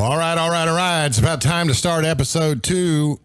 Well, all right. It's about time to start episode 2.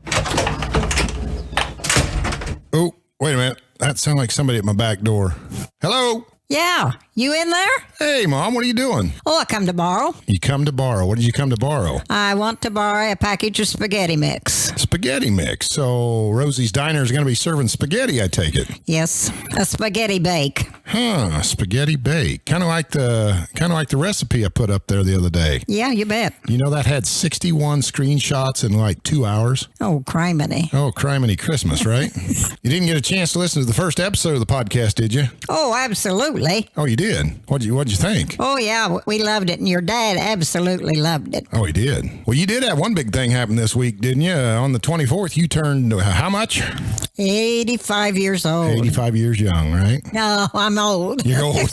Oh, wait a minute. That sounded like somebody at my back door. Hello? Yeah, you in there? Hey, Mom, what are you doing? Oh, I come to borrow. You come to borrow. What did you come to borrow? I want to borrow a package of spaghetti mix. Spaghetti mix. So Rosie's Diner is going to be serving spaghetti, I take it. Yes, a spaghetti bake. Huh, spaghetti bake. Kind of like the recipe I put up there the other day. Yeah, you bet. You know that had 61 screenshots in like 2 hours? Oh, criminy. Oh, criminy Christmas, right? You didn't get a chance to listen to the first episode of the podcast, did you? Oh, absolutely. Oh, you did? What'd you think? Oh, yeah, we loved it, and your dad absolutely loved it. Oh, he did. Well, you did have one big thing happen this week, didn't you? On the 24th, you turned how much? 85 years old. 85 years young, right? No, I'm old. You're old.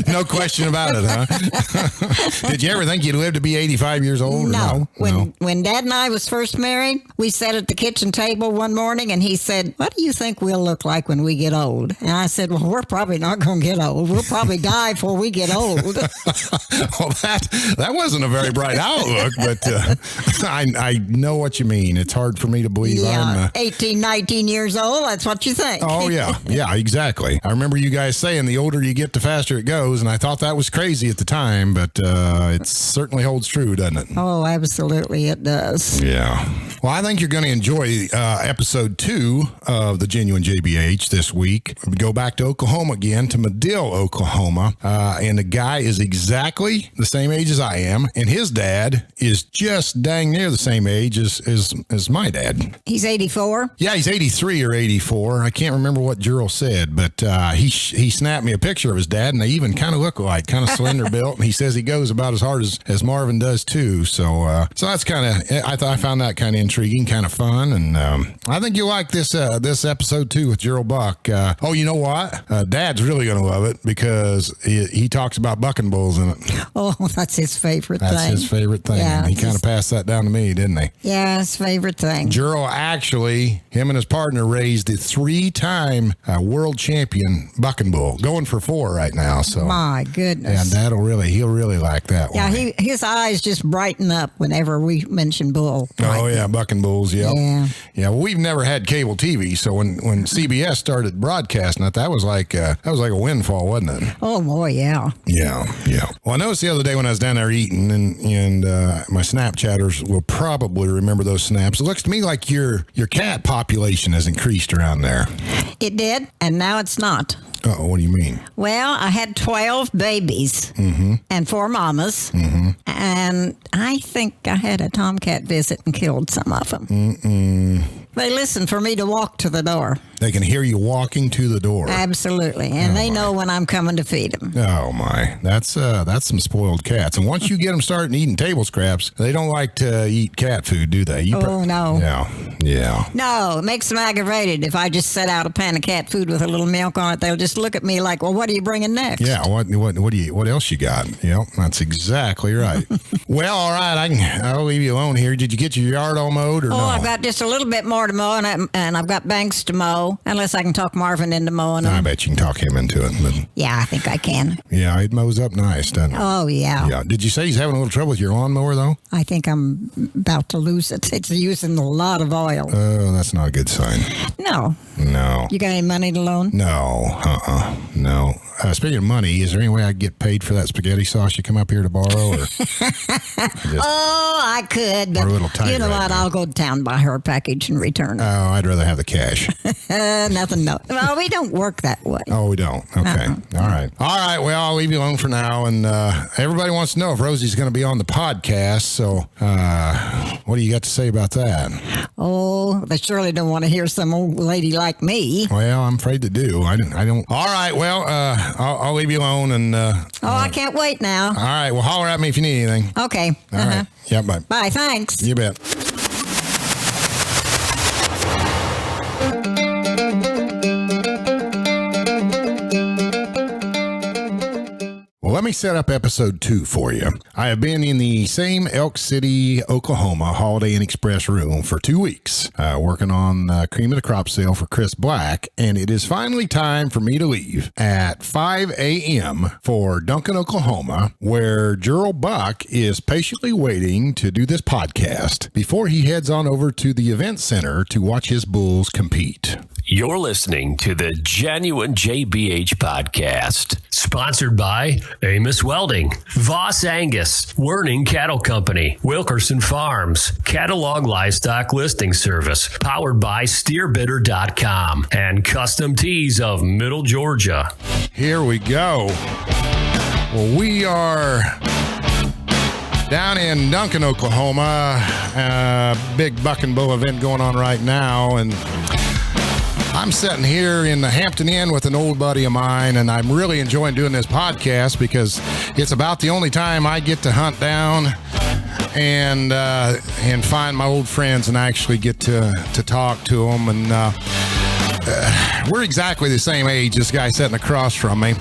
No question about it, huh? Did you ever think you'd live to be 85 years old? No. No. When Dad and I was first married, we sat at the kitchen table one morning, and he said, "What do you think we'll look like when we get old?" And I said, "Well, we're probably not going to get old. We'll probably die before we get old." Well, that wasn't a very bright outlook, but I know what you mean. It's hard for me to believe. Yeah, I'm 18, 19 years old, that's what you think. Oh, yeah, exactly. I remember you guys saying the older you get, the faster it goes, and I thought that was crazy at the time, but it certainly holds true, doesn't it? Oh, absolutely it does. Yeah. Well, I think you're going to enjoy episode 2 of the Genuine JBH this week. We go back to Oklahoma again, to Medill, Oklahoma, and the guy is exactly the same age as I am, and his dad is just dang near the same age as my dad. He's 84? Yeah, he's 83 or 84. I can't remember what Jirl said, but he snapped me a picture of his dad, and they even kind of look alike, kind of slender built, and he says he goes about as hard as Marvin does too. So that's kind of, I found that kind of intriguing, kind of fun, and I think you'll like this episode too with Jirl Buck. Oh, you know what? Dad's really going to love it because he talks about bucking bulls in it. Oh, that's his favorite thing. That's his favorite thing. Yeah, He kind of passed that down to me, didn't he? Yeah, his favorite thing. Jirl actually, him and his partner raised the 3-time world champion bucking bull, going for 4 right now. So my goodness. Yeah, he'll really like that one. Yeah, his eyes just brighten up whenever we mention bull. Oh yeah, bucking bulls. Yep. Yeah. Well, we've never had cable TV, so when CBS started broadcasting it, that was like a windfall, wasn't it? Oh boy, yeah. Yeah. Well, I noticed the other day when I was down there eating, and my Snapchatters will probably remember those snaps. It looks to me like your cat population has increased around there. It did, and now it's not. Oh, what do you mean? Well, I had 12 babies and 4 mamas, and I think I had a tomcat visit and killed some of them. They listen for me to walk to the door. They can hear you walking to the door. Absolutely, and they know when I'm coming to feed them. Oh my, that's some spoiled cats. And once you get them starting eating table scraps, they don't like to eat cat food, do they? No. Yeah. No, it makes them aggravated. If I just set out a pan of cat food with a little milk on it, they'll just look at me like, "Well, what are you bringing next?" Yeah. What else you got? Yep, that's exactly right. Well, all right, I'll leave you alone here. Did you get your yard all mowed or no? I've got just a little bit more to mow, and I've got banks to mow, unless I can talk Marvin into mowing them. I bet you can talk him into it. But yeah, I think I can. Yeah, it mows up nice, doesn't it? Oh, yeah. Yeah. Did you say he's having a little trouble with your lawnmower, though? I think I'm about to lose it. It's using a lot of oil. Oh, that's not a good sign. No. You got any money to loan? No. No. Speaking of money, is there any way I can get paid for that spaghetti sauce you come up here to borrow? Or I could, but we're a little tight you know right what? now. I'll go to town, buy her a package, and return it. Oh, I'd rather have the cash. Nothing, no. Well, we don't work that way. Oh, we don't? Okay. All right. Well, I'll leave you alone for now. And everybody wants to know if Rosie's going to be on the podcast. So what do you got to say about that? Oh, they surely don't want to hear some old lady like me. Well, I'm afraid to do. I don't. All right. Well, I'll leave you alone. And I can't wait now. All right. Well, holler at me if you need anything. Okay. All right. Yeah, bye. Bye, thanks. You bet. Well, let me set up episode 2 for you. I have been in the same Elk City, Oklahoma Holiday Inn Express room for 2 weeks, working on cream of the crop sale for Chris Black, and it is finally time for me to leave at 5 a.m. for Duncan, Oklahoma, where Jirl Buck is patiently waiting to do this podcast before he heads on over to the event center to watch his bulls compete. You're listening to the Genuine JBH podcast, sponsored by Amos Welding, Voss Angus, Werning Cattle Company, Wilkerson Farms, Catalog Livestock Listing Service, powered by SteerBidder.com, and Custom Tees of Middle Georgia. Here we go. Well, we are down in Duncan, Oklahoma, big buck and bull event going on right now, and I'm sitting here in the Hampton Inn with an old buddy of mine, and I'm really enjoying doing this podcast because it's about the only time I get to hunt down and find my old friends and actually get to talk to them. And we're exactly the same age, this guy sitting across from me.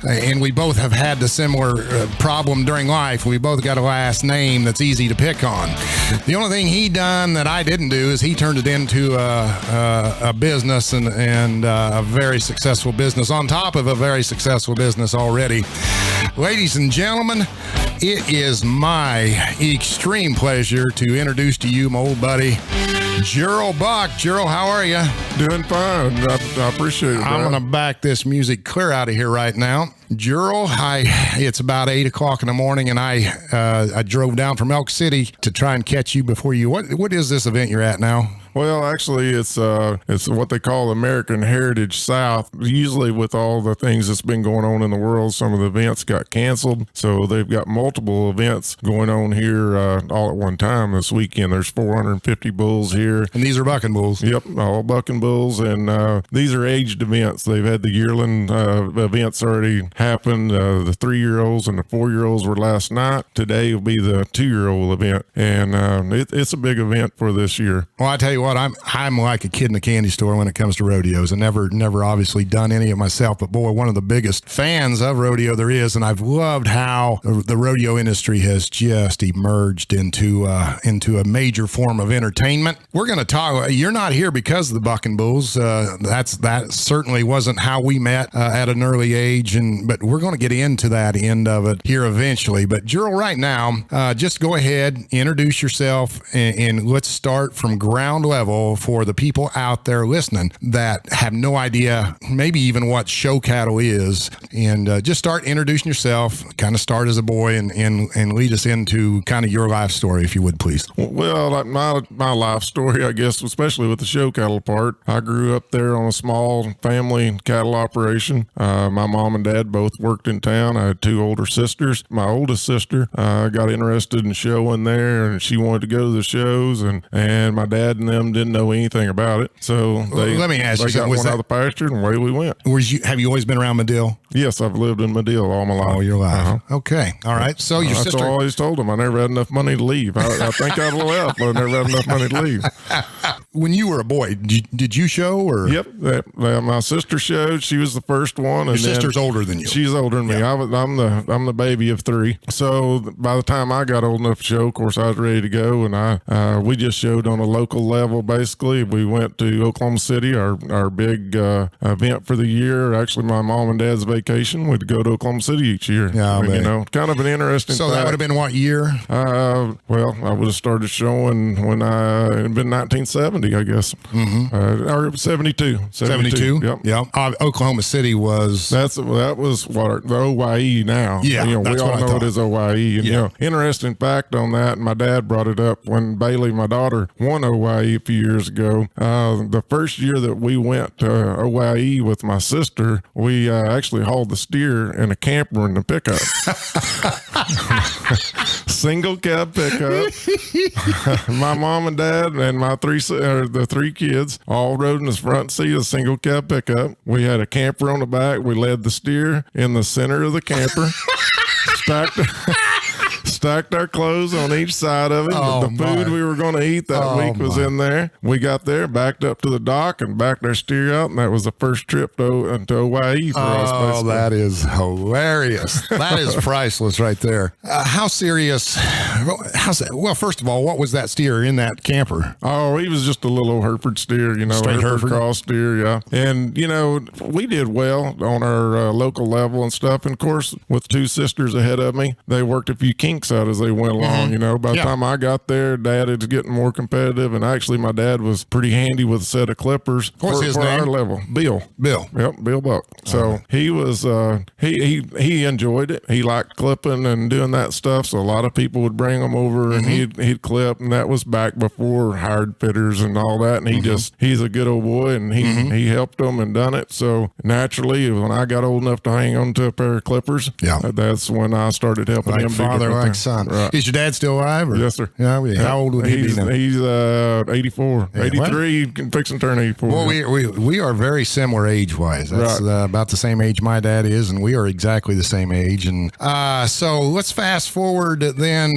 And we both have had the similar problem during life. We both got a last name that's easy to pick on. The only thing he done that I didn't do is he turned it into a business and a very successful business on top of a very successful business already. Ladies and gentlemen, it is my extreme pleasure to introduce to you my old buddy, Jirl Buck. Jirl, how are you? Doing fine. I appreciate it. I'm going to back this music clear out of here right now. Jirl, it's about 8 o'clock in the morning, and I drove down from Elk City to try and catch you before you. What is this event you're at now? Well, actually, it's what they call American Heritage South. Usually with all the things that's been going on in the world, some of the events got canceled. So they've got multiple events going on here all at one time this weekend. There's 450 bulls here. And these are bucking bulls? Yep, all bucking bulls. And these are aged events. They've had the yearling events already happen. The 3-year-olds and the 4-year-olds were last night. Today will be the 2-year-old event. And it's a big event for this year. Well, I tell you what, I'm like a kid in a candy store when it comes to rodeos. I never obviously done any of myself, but boy, one of the biggest fans of rodeo there is, and I've loved how the rodeo industry has just emerged into a major form of entertainment. We're going to talk. You're not here because of the bucking bulls. That certainly wasn't how we met at an early age, but we're going to get into that end of it here eventually. But Jirl, right now, just go ahead, introduce yourself, and let's start from ground level for the people out there listening that have no idea, maybe even what show cattle is, and just start introducing yourself, kind of start as a boy and lead us into kind of your life story, if you would, please. Well, like my life story, I guess, especially with the show cattle part, I grew up there on a small family cattle operation. My mom and dad both worked in town. I had 2 older sisters. My oldest sister got interested in showing there, and she wanted to go to the shows, and my dad and them didn't know anything about it. So let me ask you, got one out of the pasture, and away we went. Have you always been around Medill? Yes, I've lived in Medill all my life. All your life. Okay. All right. So your sister. I always told them I never had enough money to leave. I think I'd left, but I never had enough money to leave. When you were a boy, did you show? Or Yep. My sister showed. She was the first one. Your sister's older than you. She's older than me. Yeah. I'm the baby of 3. So by the time I got old enough to show, of course, I was ready to go, and we just showed on a local level. Basically, we went to Oklahoma City, our big event for the year. Actually, my mom and dad's vacation. We'd go to Oklahoma City each year. Yeah, kind of an interesting. So that would have been what year? Well, I would have started showing when it'd been 1970, I guess, or 72. 72. Yep. Yeah. Oklahoma City was. That was what the OYE now. Yeah, we that's all what I know thought. it as OYE. And interesting fact on that. And my dad brought it up when Bailey, my daughter, won OYE a few years ago. The first year that we went to OYE with my sister, we actually hauled the steer in a camper in the pickup. Single cab pickup. My mom and dad and the 3 kids all rode in the front seat of a single cab pickup. We had a camper on the back. We led the steer in the center of the camper. Stacked stacked our clothes on each side of it. Oh, The food my. we were going to eat that week was in there. We got there, backed up to the dock, and backed our steer out, and that was the first trip to Hawaii for us. Oh, Basically. that is hilarious. That is priceless right there. How serious? Well, first of all, what was that steer in that camper? Oh, he was just a little Hereford steer, Straight Hereford? cross steer, yeah. And, we did well on our local level and stuff. And, of course, with two sisters ahead of me, they worked a few kinks out as they went along, By the time I got there, Dad is getting more competitive. And actually, my dad was pretty handy with a set of clippers What's his for name? our level. Bill. Yep, Bill Buck. So he was, he enjoyed it. He liked clipping and doing that stuff. So a lot of people would bring him over and he'd clip. And that was back before hired fitters and all that. And he's a good old boy, and he helped them and done it. So naturally, when I got old enough to hang on to a pair of clippers, that's when I started helping Like him. father, like son. Right. Is your dad still alive? Or? Yes, sir. Yeah, how old would he be now? He's 84, 83, fixing to turn 84. Well, we are very similar age-wise. That's about the same age my dad is, and we are exactly the same age. And so let's fast forward then.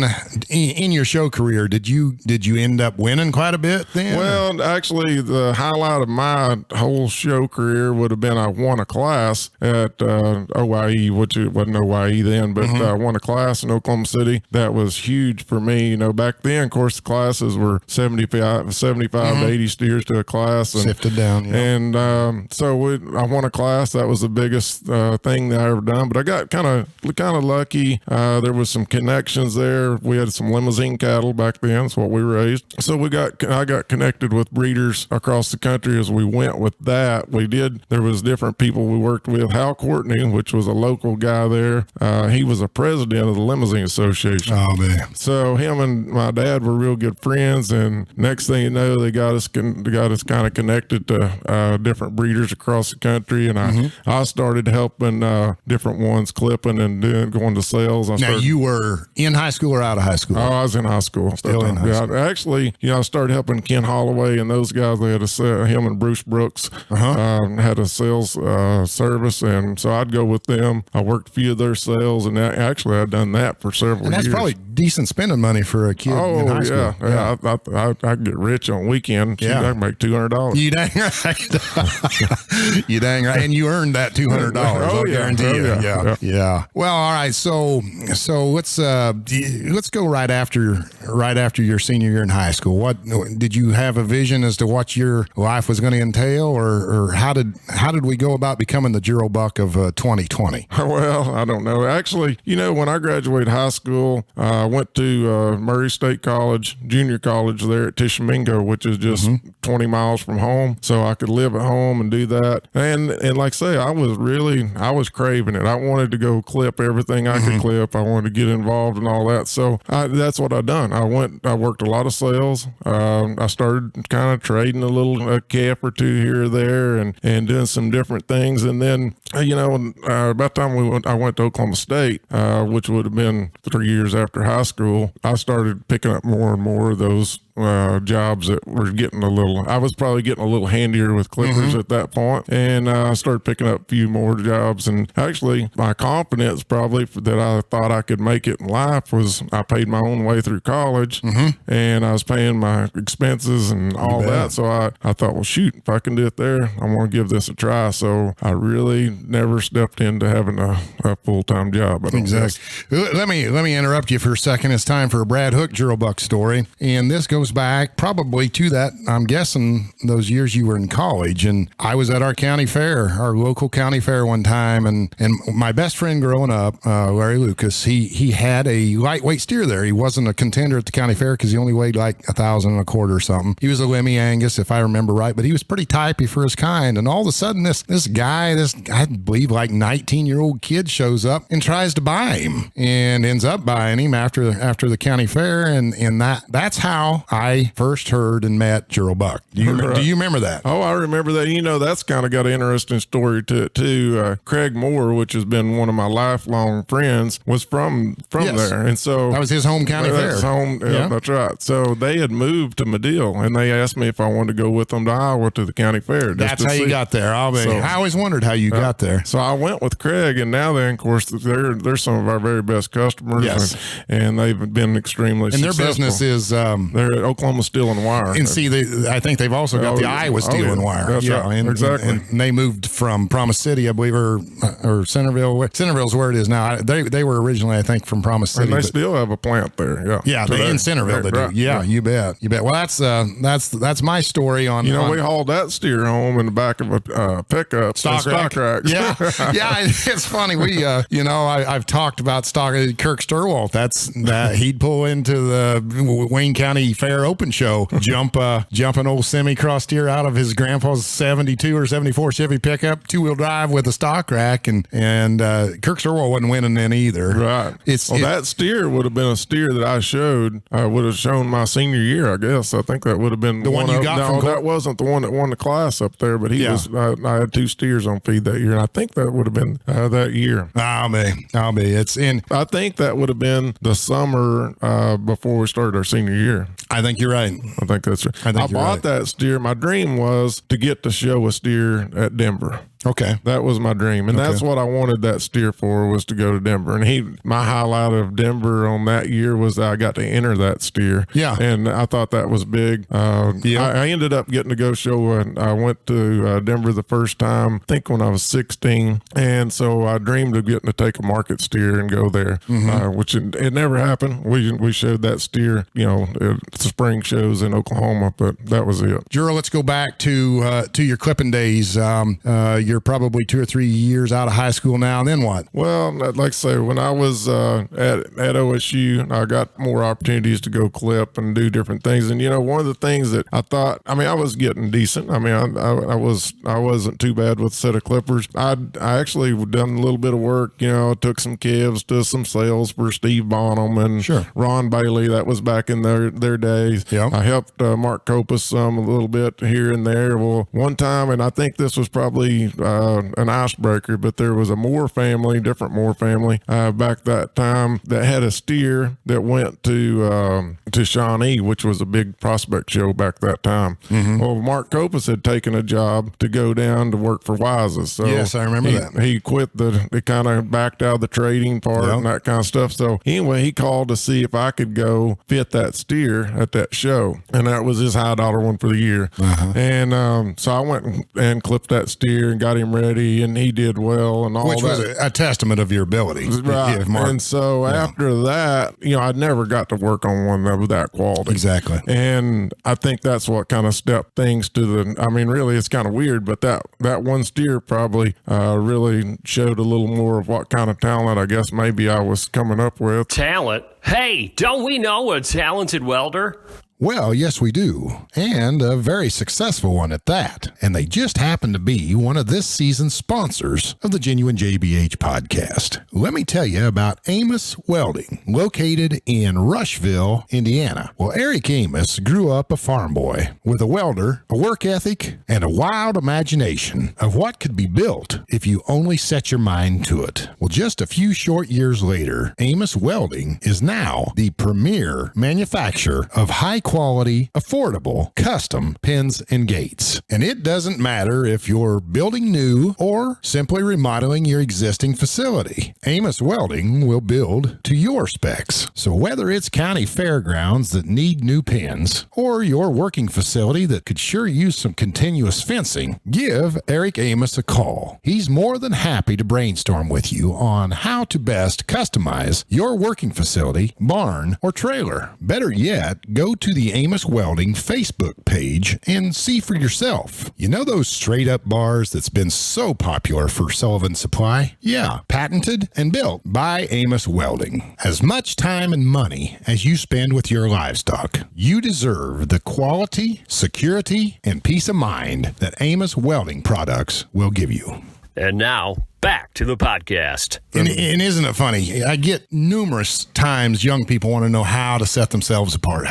In your show career, did you end up winning quite a bit then? Well, actually, the highlight of my whole show career would have been I won a class at OIE, which it wasn't OIE then, but I won a class in Oklahoma City. That was huge for me. Back then, of course, the classes were 75 to 80 steers to a class. And, sifted down. Yeah. And so I won a class. That was the biggest thing that I ever done. But I got kind of lucky. There was some connections there. We had some limousine cattle back then. That's what we raised. So I got connected with breeders across the country as we went with that. There was different people we worked with. Hal Courtney, which was a local guy there. He was a president of the Limousine Association. Oh, man. So him and my dad were real good friends, and next thing you know, they got us kind of connected to different breeders across the country, and I started helping different ones clipping and going to sales. Now, you were in high school or out of high school? Oh, I was in high school. Still in high school. Actually, I started helping Ken Holloway and those guys. They had him and Bruce Brooks had a sales service, and so I'd go with them. I worked a few of their sales, and actually I'd done that for several years. And that's probably decent spending money for a kid in high school. Yeah. I could get rich on weekends. Yeah. I could make $200. You dang right. You dang right. And you earned that $200. I'll guarantee you. Yeah. Well, all right. So let's go right after your senior year in high school. What did you have a vision as to what your life was going to entail, or how did we go about becoming the Jirl Buck of 2020? Well, I don't know. Actually, when I graduated high school, I went to Murray State College, junior college there at Tishomingo, which is just 20 miles from home. So I could live at home and do that. And like I say, I was craving it. I wanted to go clip everything I could clip. I wanted to get involved in all that. So that's what I done. I worked a lot of sales. I started kind of trading a calf or two here or there and doing some different things. And then, about the time I went to Oklahoma State, which would have been 3 years after high school, I started picking up more and more of those jobs that were I was probably getting a little handier with clippers at that point, and I started picking up a few more jobs. And actually, my confidence probably that I thought I could make it in life was I paid my own way through college, and I was paying my expenses and all that. So I thought, well, shoot, if I can do it there, I want to give this a try. So I really never stepped into having a full-time job. Exactly. Let me interrupt you for a second. It's time for a Brad Hook Jirl Buck story, and this goes back probably to that, I'm guessing, those years you were in college. And I was at our county fair, our local county fair one time, and my best friend growing up, Larry Lucas, he had a lightweight steer there. He wasn't a contender at the county fair because he only weighed like 1,025 or something. He was a Lemmy Angus, if I remember right, but he was pretty typey for his kind. And all of a sudden, this guy, I believe like 19-year-old kid, shows up and tries to buy him and ends up buying him after the county fair. And that's how I first heard and met Jirl Buck. Do you remember that? Oh, I remember that. That's kind of got an interesting story to it, too. Craig Moore, which has been one of my lifelong friends, was from there. And so that was his home county fair. That's right. So they had moved to Medill, and they asked me if I wanted to go with them to Iowa to the county fair. That's how you got there. I always wondered how you got there. So I went with Craig, and now of course, they're some of our very best customers. Yes. And they've been extremely successful. And their business is... they're at Oklahoma Steel and Wire. And see, I think they've also got the Iowa Steel and Wire. That's right. Exactly. And they moved from Promise City, I believe, or Centerville. Centerville's where it is now. They were originally, I think, from Promise City. And they still have a plant there. Yeah, in Centerville they do. Right. Yeah, you bet. Well, that's my story on. We hauled that steer home in the back of a pickup. Stock rack. Yeah. It's funny. I've talked about Kirk Sturwalt. He'd pull into the Wayne County Fair Open Show, jump an old semi-cross steer out of his grandpa's 72 or 74 Chevy pickup, 2-wheel drive with a stock rack, and Kirk Sturwalt wasn't winning then either. Right. That steer would have been a steer that I showed. I would have shown my senior year, I guess. I think that would have been the one you got. No, that wasn't the one that won the class up there, but he was. I had 2 steers on feed that year, and I think that would have been that year. I'll be. It's in. I think that would have been the summer before we started our senior year. I think you're right. I think that's right. I bought that steer. My dream was to get to show a steer at Denver. Okay. That was my dream. And that's what I wanted that steer for, was to go to Denver. And my highlight of Denver on that year was that I got to enter that steer. Yeah. And I thought that was big. I ended up getting to go show. I went to Denver the first time, I think when I was 16. And so I dreamed of getting to take a market steer and go there, which it never happened. We showed that steer, at the spring shows in Oklahoma, but that was it. Jirl, let's go back to your clipping days. You're probably 2 or 3 years out of high school now, and then what? Well, like I say, when I was at OSU, I got more opportunities to go clip and do different things. And one of the things that I thought, I was getting decent. I wasn't too bad with a set of clippers. I actually done a little bit of work. Took some calves to some sales for Steve Bonham and Ron Bailey. That was back in their days. Yeah. I helped Mark Kopus a little bit here and there. Well, one time, and I think this was probably an icebreaker, but there was a different Moore family back that time that had a steer that went to Shawnee, which was a big prospect show back that time. Well, Mark Kopus had taken a job to go down to work for Wises. So yes, I remember that. He quit he kind of backed out of the trading part and that kind of stuff. So anyway, he called to see if I could go fit that steer at that show. And that was his high dollar one for the year. And so I went and clipped that steer and got him ready, and he did well and all which that. Was a testament of your ability. Right. And so after that, I'd never got to work on one that was that quality. Exactly. And I think that's what kind of stepped things to really it's kind of weird, but that one steer probably really showed a little more of what kind of talent I guess maybe I was coming up with. Talent? Hey, don't we know a talented welder? Well, yes, we do. And a very successful one at that. And they just happen to be one of this season's sponsors of the Genuine JBH podcast. Let me tell you about Amos Welding, located in Rushville, Indiana. Well, Eric Amos grew up a farm boy with a welder, a work ethic, and a wild imagination of what could be built if you only set your mind to it. Well, just a few short years later, Amos Welding is now the premier manufacturer of high-quality, affordable, custom pins and gates. And it doesn't matter if you're building new or simply remodeling your existing facility. Amos Welding will build to your specs. So whether it's county fairgrounds that need new pins or your working facility that could sure use some continuous fencing, give Eric Amos a call. He's more than happy to brainstorm with you on how to best customize your working facility, barn, or trailer. Better yet, go to the Amos Welding Facebook page and see for yourself. You know those straight-up bars that's been so popular for Sullivan Supply? Yeah, patented and built by Amos Welding. As much time and money as you spend with your livestock, you deserve the quality, security, and peace of mind that Amos Welding products will give you. And now, Back to the podcast. And isn't it funny? I get numerous times young people want to know how to set themselves apart,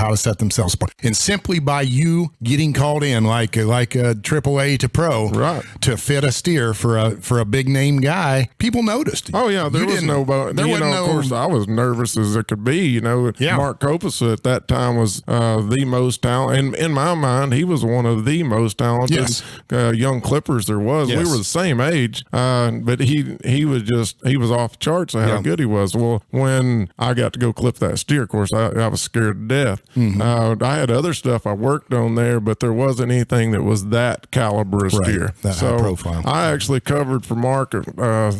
And simply by you getting called in like a AAA to pro Right. to fit a steer for a big name guy, people noticed. Oh yeah, there was nobody. Of course, I was nervous as it could be. Mark Kopus at that time was the most talented. In my mind, he was one of the most talented young clippers there was. Yes. We were the same age, but he was off the charts of how good he was. Well, when I got to go clip that steer, of course, I was scared to death. Mm-hmm. I had other stuff I worked on there, but there wasn't anything that was that caliber of steer. That high profile. I actually covered for Mark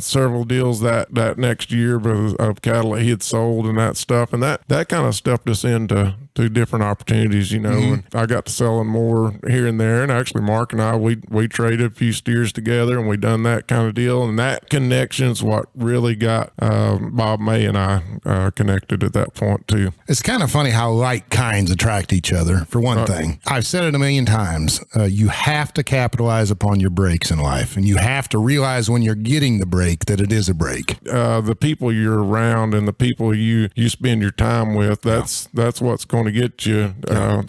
several deals that next year of cattle that he had sold and that stuff, and that kind of stepped us into different opportunities, and I got to selling more here and there. And actually, Mark and I, we traded a few steers together, and we done that kind of deal. And that connection's what really got Bob May and I connected at that point too. It's kind of funny how like kinds attract each other, for one thing. I've said it a million times. You have to capitalize upon your breaks in life, and you have to realize when you're getting the break that it is a break. The people you're around and the people you spend your time with, that's what's going to get you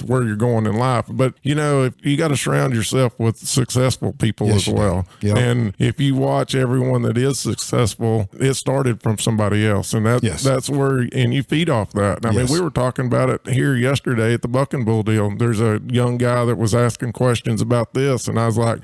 where you're going in life. But if you got to surround yourself with successful people as well. Yep. And if you watch everyone that is successful, it started from somebody else, and that's where, and you feed off that. I mean, we were talking about it here yesterday at the Buck and Bull deal. There's a young guy that was asking questions about this, and I was like,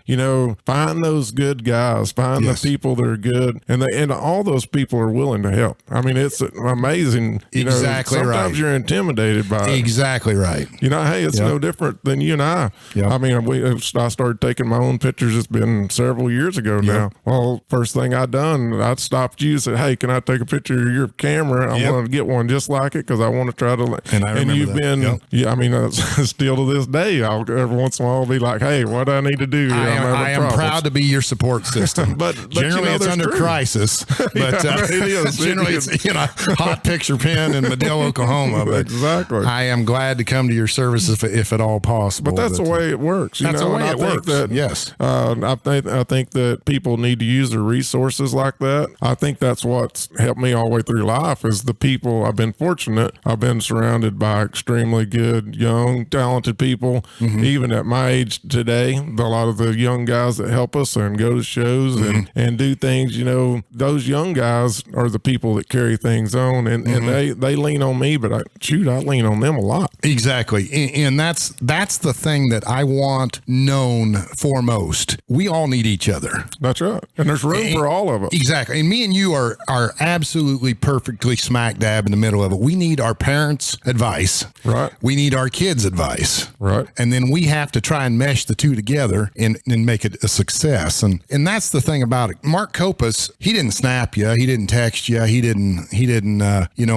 find those good guys, find the people that are good, and all those people are willing to help. I mean, it's amazing. Exactly right. Sometimes you're intimidated by it. Exactly right. Hey, it's no different than you and I. Yep. I mean, I started taking my own pictures. It's been several years ago now. Well, first thing I stopped you and said, "Hey, can I take a picture of your camera? I want to get one just like it because I want to try to." And you've been, I mean, still to this day, every once in a while I'll be like, "Hey, what do I need to do?" I am proud to be your support system. but generally, it's under crisis. But it is. Generally, it's hot picture pin in Medill, Oklahoma. But exactly. I am glad to come to your service if at all possible. But that's the way it works. That's the way it works. Yes. I think that people need to use their resources like that. I think that's what's helped me all the way through life is the people. I've been fortunate. I've been surrounded by extremely good, young, talented people. Even at my age today, a lot of the young guys that help us and go to shows and do things, those young guys are the people that carry things on, and they lean on me, but I lean on them a lot. Exactly. And that's the thing that I want known foremost. We all need each other. That's right. And there's room for all of us. Exactly. And me and you are absolutely perfectly smack dab in the middle of it. We need our parents' advice. Right. We need our kids' advice. Right. And then we have to try and mesh the two together and make it a success. And that's the thing about it. Mark Kopus, he didn't snap you. He didn't text you. He didn't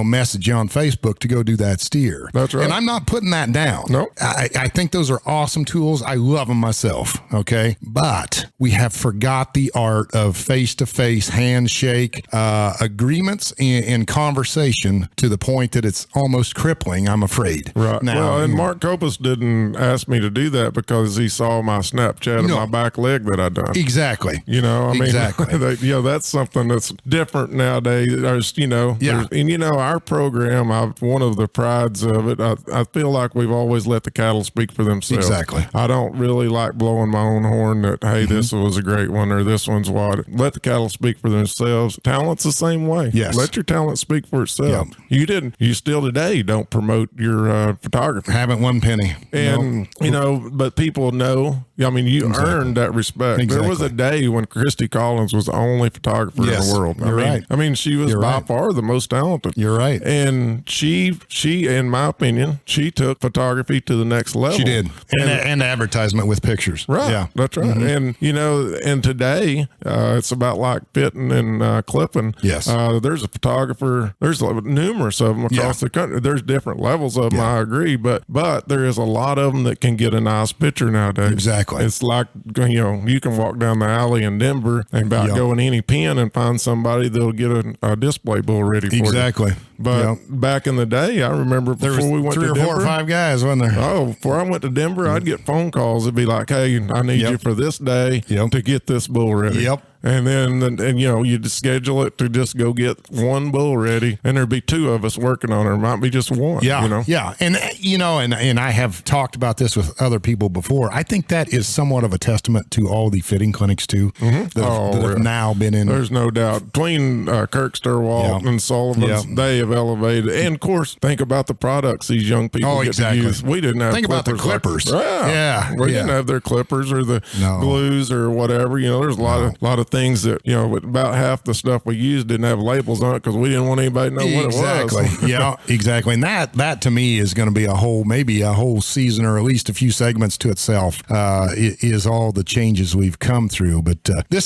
message you on Facebook to go do that steer. That's right. And I'm not putting that down. No. I think those are awesome tools. I love them myself. Okay. But we have forgot the art of face-to-face handshake agreements and conversation to the point that it's almost crippling, I'm afraid. Right. Now, and Mark Kopus didn't ask me to do that because he saw my Snapchat of my back leg that I done. Exactly. Exactly. That's something that's different nowadays. And our program, one of the prides of it, I feel like we've always let the cattle speak for themselves. Exactly. I don't really like blowing my own horn that, hey, this was a great one or this one's what. Let the cattle speak for themselves. Talent's the same way. Yes. Let your talent speak for itself. Yep. You still today don't promote your photography. Haven't one penny. And, but people know, you earned that respect. Exactly. There was a day when Christy Collins was the only photographer in the world. You're right. She was by far the most talented. You're right. And she, in my opinion, she took photography to the next level. She did. And advertisement with pictures. Right. Yeah. That's right. And, and today it's about like fitting and clipping. Yes. There's a photographer, there's numerous of them across the country. There's different levels of them, I agree. But there is a lot of them that can get a nice picture nowadays. Exactly. It's like, you can walk down the alley in Denver and about go in any pen and find somebody that'll get a display bull ready for you. Exactly. But back in the day, I remember before we went to Denver. 3 or 4 or 5 guys, wasn't there? Oh, before I went to Denver, I'd get phone calls. It'd be like, hey, I need you for this day to get this bull ready. Yep. And then you'd schedule it to just go get one bull ready, and there'd be two of us working on it. It might be just one. Yeah, yeah. And and I have talked about this with other people before. I think that is somewhat of a testament to all the fitting clinics too that have now been in. There's no doubt. Between Kirk Sturwalt and Sullivan's, they have elevated. And of course, think about the products these young people get to use. We didn't have about the clippers. We didn't have their clippers or the glues or whatever. There's a lot of things that about half the stuff we used didn't have labels on it because we didn't want anybody to know what it was. Yeah, exactly. And that to me is going to be maybe a whole season or at least a few segments to itself. Is all the changes we've come through. But this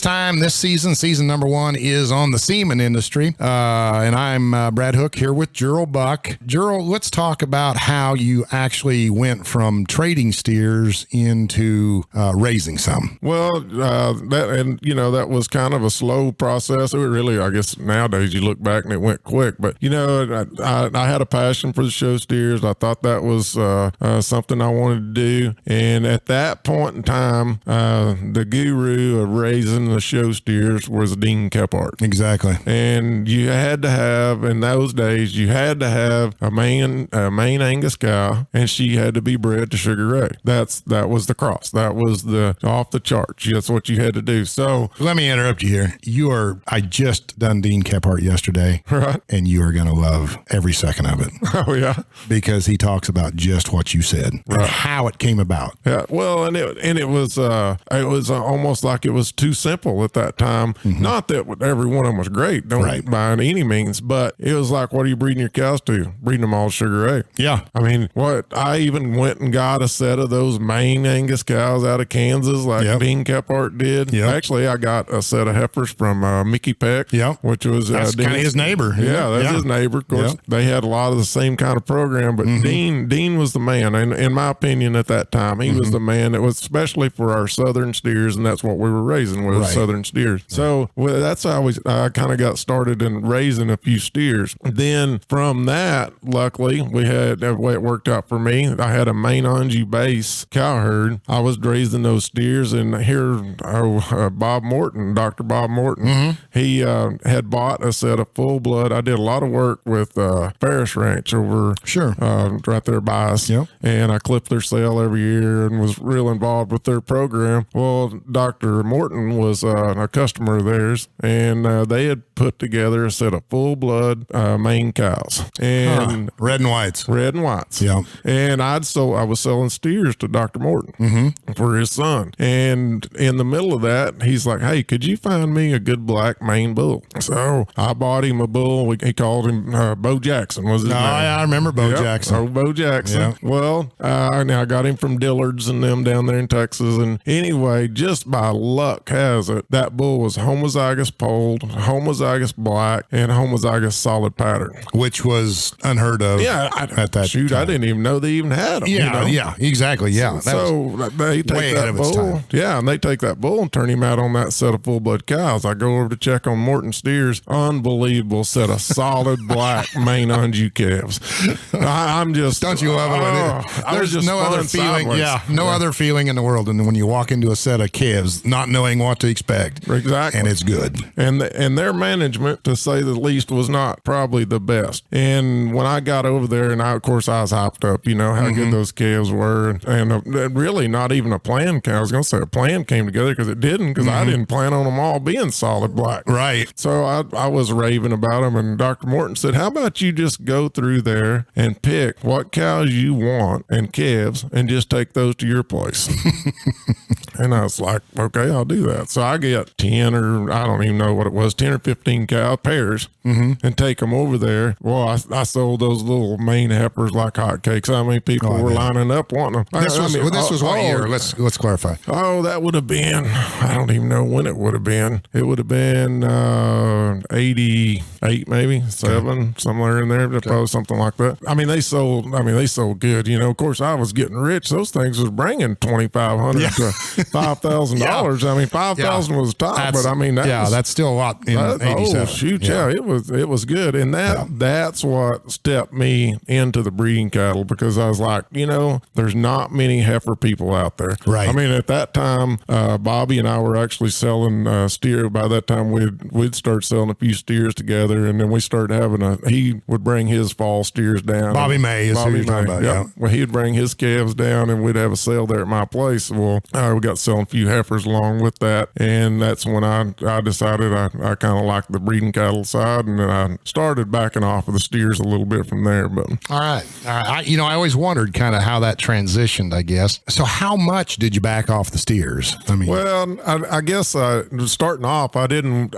season number 1 is on the semen industry. And I'm Brad Hook here with Jirl Buck. Jirl, let's talk about how you actually went from trading steers into raising some. Well, that was kind of a slow process. It really, I guess nowadays you look back and it went quick. But I had a passion for the show steers. I thought that was something I wanted to do. And at that point in time, the guru of raising the show steers was Dean Kephart. Exactly. And you had to have, in those days, a main Angus cow, and she had to be bred to Sugar Ray. That was the cross. That was the off the charts. That's what you had to do. So let me interrupt you here. I just done Dean Kephart yesterday, right? And you are going to love every second of it. Oh yeah, because he talks about just what you said and how it came about. Yeah. Well, and it was almost like it was too simple at that time. Mm-hmm. Not that every one of them was great, by any means, but it was like, what are you breeding your cows to? Breeding them all Sugar Ray. Yeah. I mean, I even went and got a set of those main Angus cows out of Kansas, like Dean Kephart did. Yep. Actually, I got a set of heifers from Mickey Peck, which was kind of his neighbor. Yeah, that's his neighbor. Of course, they had a lot of the same kind of program, but Dean was the man. And in my opinion, at that time, he was the man that was, especially for our southern steers, and that's what we were raising with southern steers. Right. So that's how I kind of got started in raising a few steers. Then from that, luckily, we had the way it worked out for me. I had a main Anjou base cow herd. I was raising those steers, and here, Bob Morton, Dr. Bob Morton, he had bought a set of full blood. I did a lot of work with Ferris Ranch over right there by us. Yep. And I clipped their sale every year and was real involved with their program. Well, Dr. Morton was a customer of theirs, and they had put together a set of full blood Maine cows. And red and whites. Red and whites. Yeah. And I was selling steers to Dr. Morton for his son. And in the middle of that, he's like, hey, could you find me a good black Maine bull? So I bought him a bull. He called him Bo Jackson was his name. I remember Bo Jackson. Oh, Bo Jackson. Yeah. Well, now I got him from Dillard's and them down there in Texas. And anyway, just by luck has it, that bull was homozygous polled, homozygous black, and homozygous solid pattern. Which was unheard of at that time. I didn't even know they even had them. Yeah, exactly. Yeah. So they take that bull. Yeah, and they take that bull and turn him out on that set of full blood cows. I go over to check on Morton steers. Unbelievable set of solid black Maine Anjou calves. I'm just, don't you love it? There's no other feeling. Sideways. Yeah, no other feeling in the world than when you walk into a set of calves, not knowing what to expect. Exactly, and it's good. And their management, to say the least, was not probably the best. And when I got over there, and of course I was hyped up, how good those calves were, and really not even a plan. I was going to say a plan came together because it didn't, because I didn't plan on them all being solid black. Right. So I was raving about them, and Dr. Morton said, how about you just go through there and pick what cows you want and calves and just take those to your place. And I was like, okay, I'll do that. So I get 10 or I don't even know what it was, 10 or 15 cow pairs and take them over there. Well, I sold those little Maine heifers like hotcakes. How many people were lining up wanting them? This was what year? Let's clarify. Oh, that would have been, I don't even know when it would have been. It would have been 88 maybe, 7, somewhere in there, probably something like that. They sold good. Of course, I was getting rich. Those things was bringing $2,500 to $5,000. I mean, 5,000 was top, but I mean, that's still a lot in 87. Oh, shoot, it was good. And that's what stepped me into the breeding cattle, because I was like, there's not many heifer people out there. Right. I mean, at that time, Bobby and I were actually selling steer. By that time, we'd start selling a few steers together, and then we started having he would bring his fall steers down. Bobby May is who you're talking about. Yeah. Well, he'd bring his calves down, and we'd have a sale there at my place. Well, we got selling a few heifers along with that, and that's when I decided I kind of liked the breeding cattle side, and then I started backing off of the steers a little bit from there. But all right. I always wondered kind of how that transitioned, I guess. So how much did you back off the steers? I mean, well, I guess starting off, in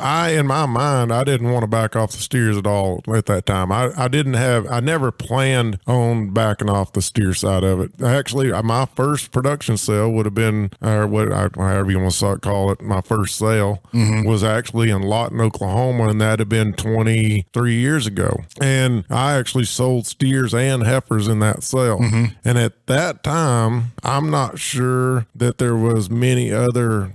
my mind, I didn't want to back off the steers at all at that time. I never planned on backing off the steer side of it. Actually, my first production sale would have been, however you want to call it, my first sale was actually in Lawton, Oklahoma, and that had been 23 years ago. And I actually sold steers and heifers in that sale. And at that time, I'm not sure that there was many other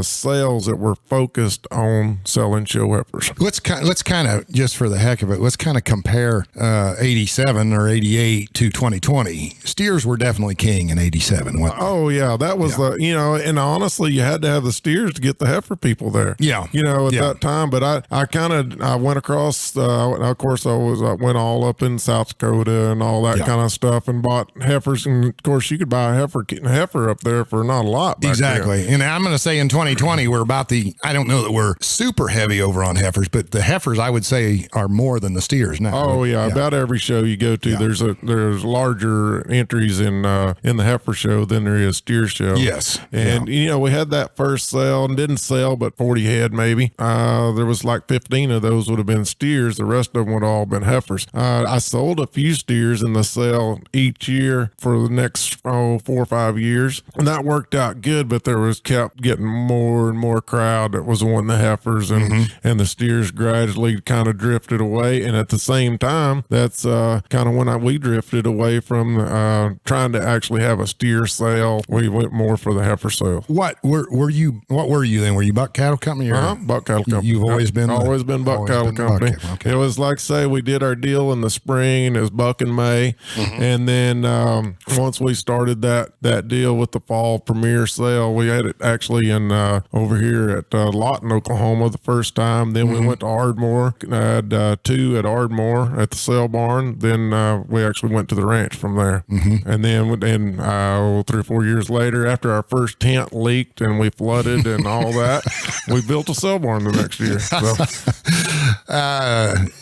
sales that were focused on selling show heifers. Let's kind of, just for the heck of it, let's kind of compare 87 or 88 to 2020. Steers were definitely king in 87. Oh yeah, that was and honestly, you had to have the steers to get the heifer people there. Yeah, that time. But I went across. Of course, I went all up in South Dakota and all that kind of stuff, and bought heifers. And of course, you could buy a heifer up there for not a lot. Exactly. And I'm going to say in 2020, we're about I don't know that we're super heavy over on heifers, but the heifers, I would say, are more than the steers now. Oh yeah, about every show you go to, there's larger entries in the heifer show than there is steer show. Yes. And we had that first sale and didn't sell but 40 head maybe. There was like 15 of those would have been steers. The rest of them would all been heifers. I sold a few steers in the sale each year for the next 4 or 5 years, and that worked out good. But there was kept getting more and more crowd that was on the heifers, and the steers gradually kind of drifted away. And at the same time, that's kind of when we drifted away from trying to actually have a steer sale. We went more for the heifer sale. What were you then? Were you Buck Cattle Company? Or Buck Cattle Company. You've always been Buck Cattle Company. Okay. It was like, say, we did our deal in the spring. It was Buck in May, and then once we started that deal with the fall premier sale, we had it actually in over here at Lawton, Oklahoma, the first time. Then we went to Ardmore, had 2 at Ardmore at the sale barn. Then we actually went to the ranch from there. And then 3 or 4 years later, after our first tent leaked and we flooded and all that, we built a sale barn the next year. So.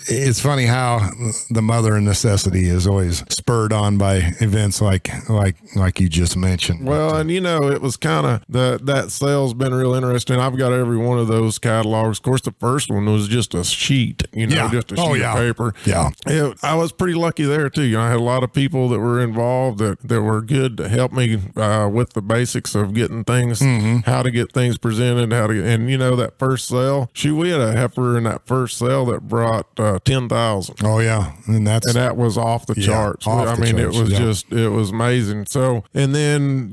It's funny how the mother of necessity is always spurred on by events like you just mentioned. Well, and it was kind of that sale's been real interesting. I've got every one of those catalogs. Of course, the first one was just a sheet, just a sheet of paper. Yeah. I was pretty lucky there too. I had a lot of people that were involved that were good to help me with the basics of getting things, how to get things presented, that first sale. We had a heifer in that first sale that brought 10,000. Oh yeah, and that was off the charts. It was amazing. So, and then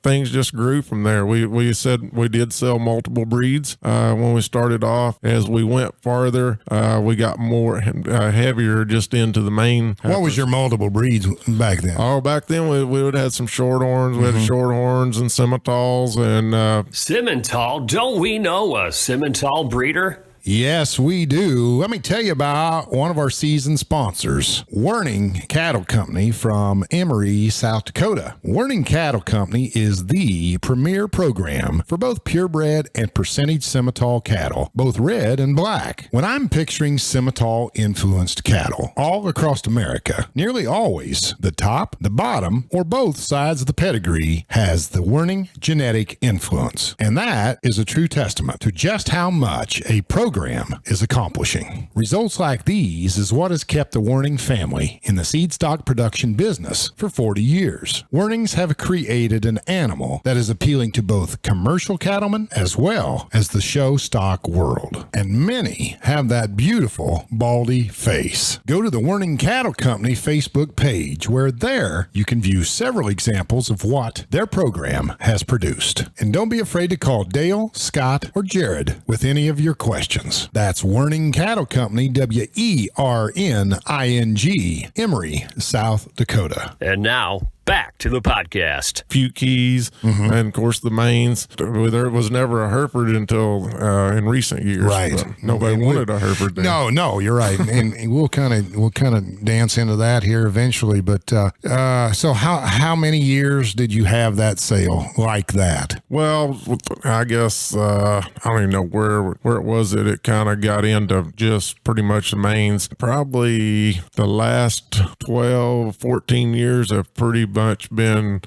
things just grew from there. We said we did sell multiple breeds when we started off. As we went farther, we got more heavier just into the main. What was your multiple breeds back then? Oh, back then we would have had some shorthorns. We had shorthorns and Simmentals and Simmental. Don't we know a Simmental breeder? Yes, we do. Let me tell you about one of our season sponsors, Werning Cattle Company from Emory, South Dakota. Werning Cattle Company is the premier program for both purebred and percentage Simmental cattle, both red and black. When I'm picturing Simmental-influenced cattle all across America, nearly always the top, the bottom, or both sides of the pedigree has the Werning genetic influence. And that is a true testament to just how much a program program is accomplishing. Results like these is what has kept the Werning family in the seed stock production business for 40 years. Wernings have created an animal that is appealing to both commercial cattlemen as well as the show stock world. And many have that beautiful baldy face. Go to the Werning Cattle Company Facebook page, where there you can view several examples of what their program has produced. And don't be afraid to call Dale, Scott, or Jared with any of your questions. That's Werning Cattle Company, WERNING, Emory, South Dakota. And now, back to the podcast. Few keys, and of course the mains. There was never a Hereford until in recent years. Right. Nobody wanted a Hereford then. No, you're right. and we'll kind of dance into that here eventually. But so how many years did you have that sale like that? Well, I guess I don't even know where it was that it kind of got into just pretty much the mains. Probably the last 12, 14 years have pretty much been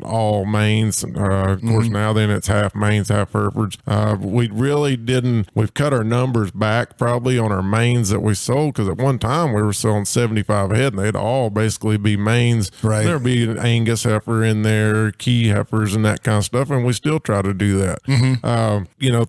all mains. Of course, now then it's half mains, half Herefords. We really didn't. We've cut our numbers back probably on our mains that we sold, because at one time we were selling 75 head, and they'd all basically be mains. Right. There'd be an Angus heifer in there, key heifers, and that kind of stuff, and we still try to do that.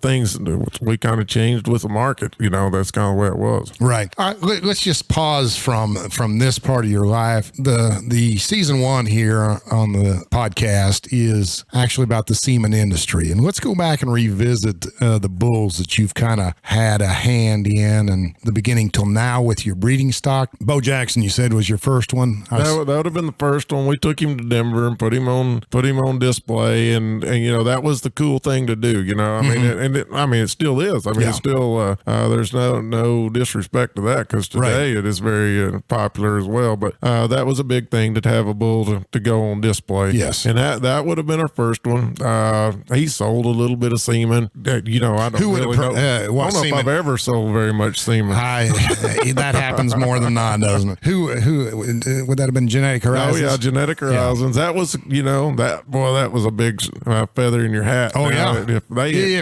Things we kind of changed with the market. That's kind of the way it was. Right. All right. Let's just pause from this part of your life. The season one here on the podcast is actually about the semen industry, and let's go back and revisit the bulls that you've kind of had a hand in, and the beginning till now with your breeding stock. Bo Jackson, you said, was your first one. That would have been the first one. We took him to Denver and put him on display, and that was the cool thing to do. It still is. It's still there's no disrespect to that, because today it is very popular as well. But that was a big thing to have a bull to go on display. Yes, and that would have been our first one. He sold a little bit of semen. I don't really know. I don't know if I've ever sold very much semen. That happens more than not, doesn't it? Who would that have been? Genetic Horizons? Oh yeah, Genetic Horizons. That was that was a big feather in your hat. Oh yeah, if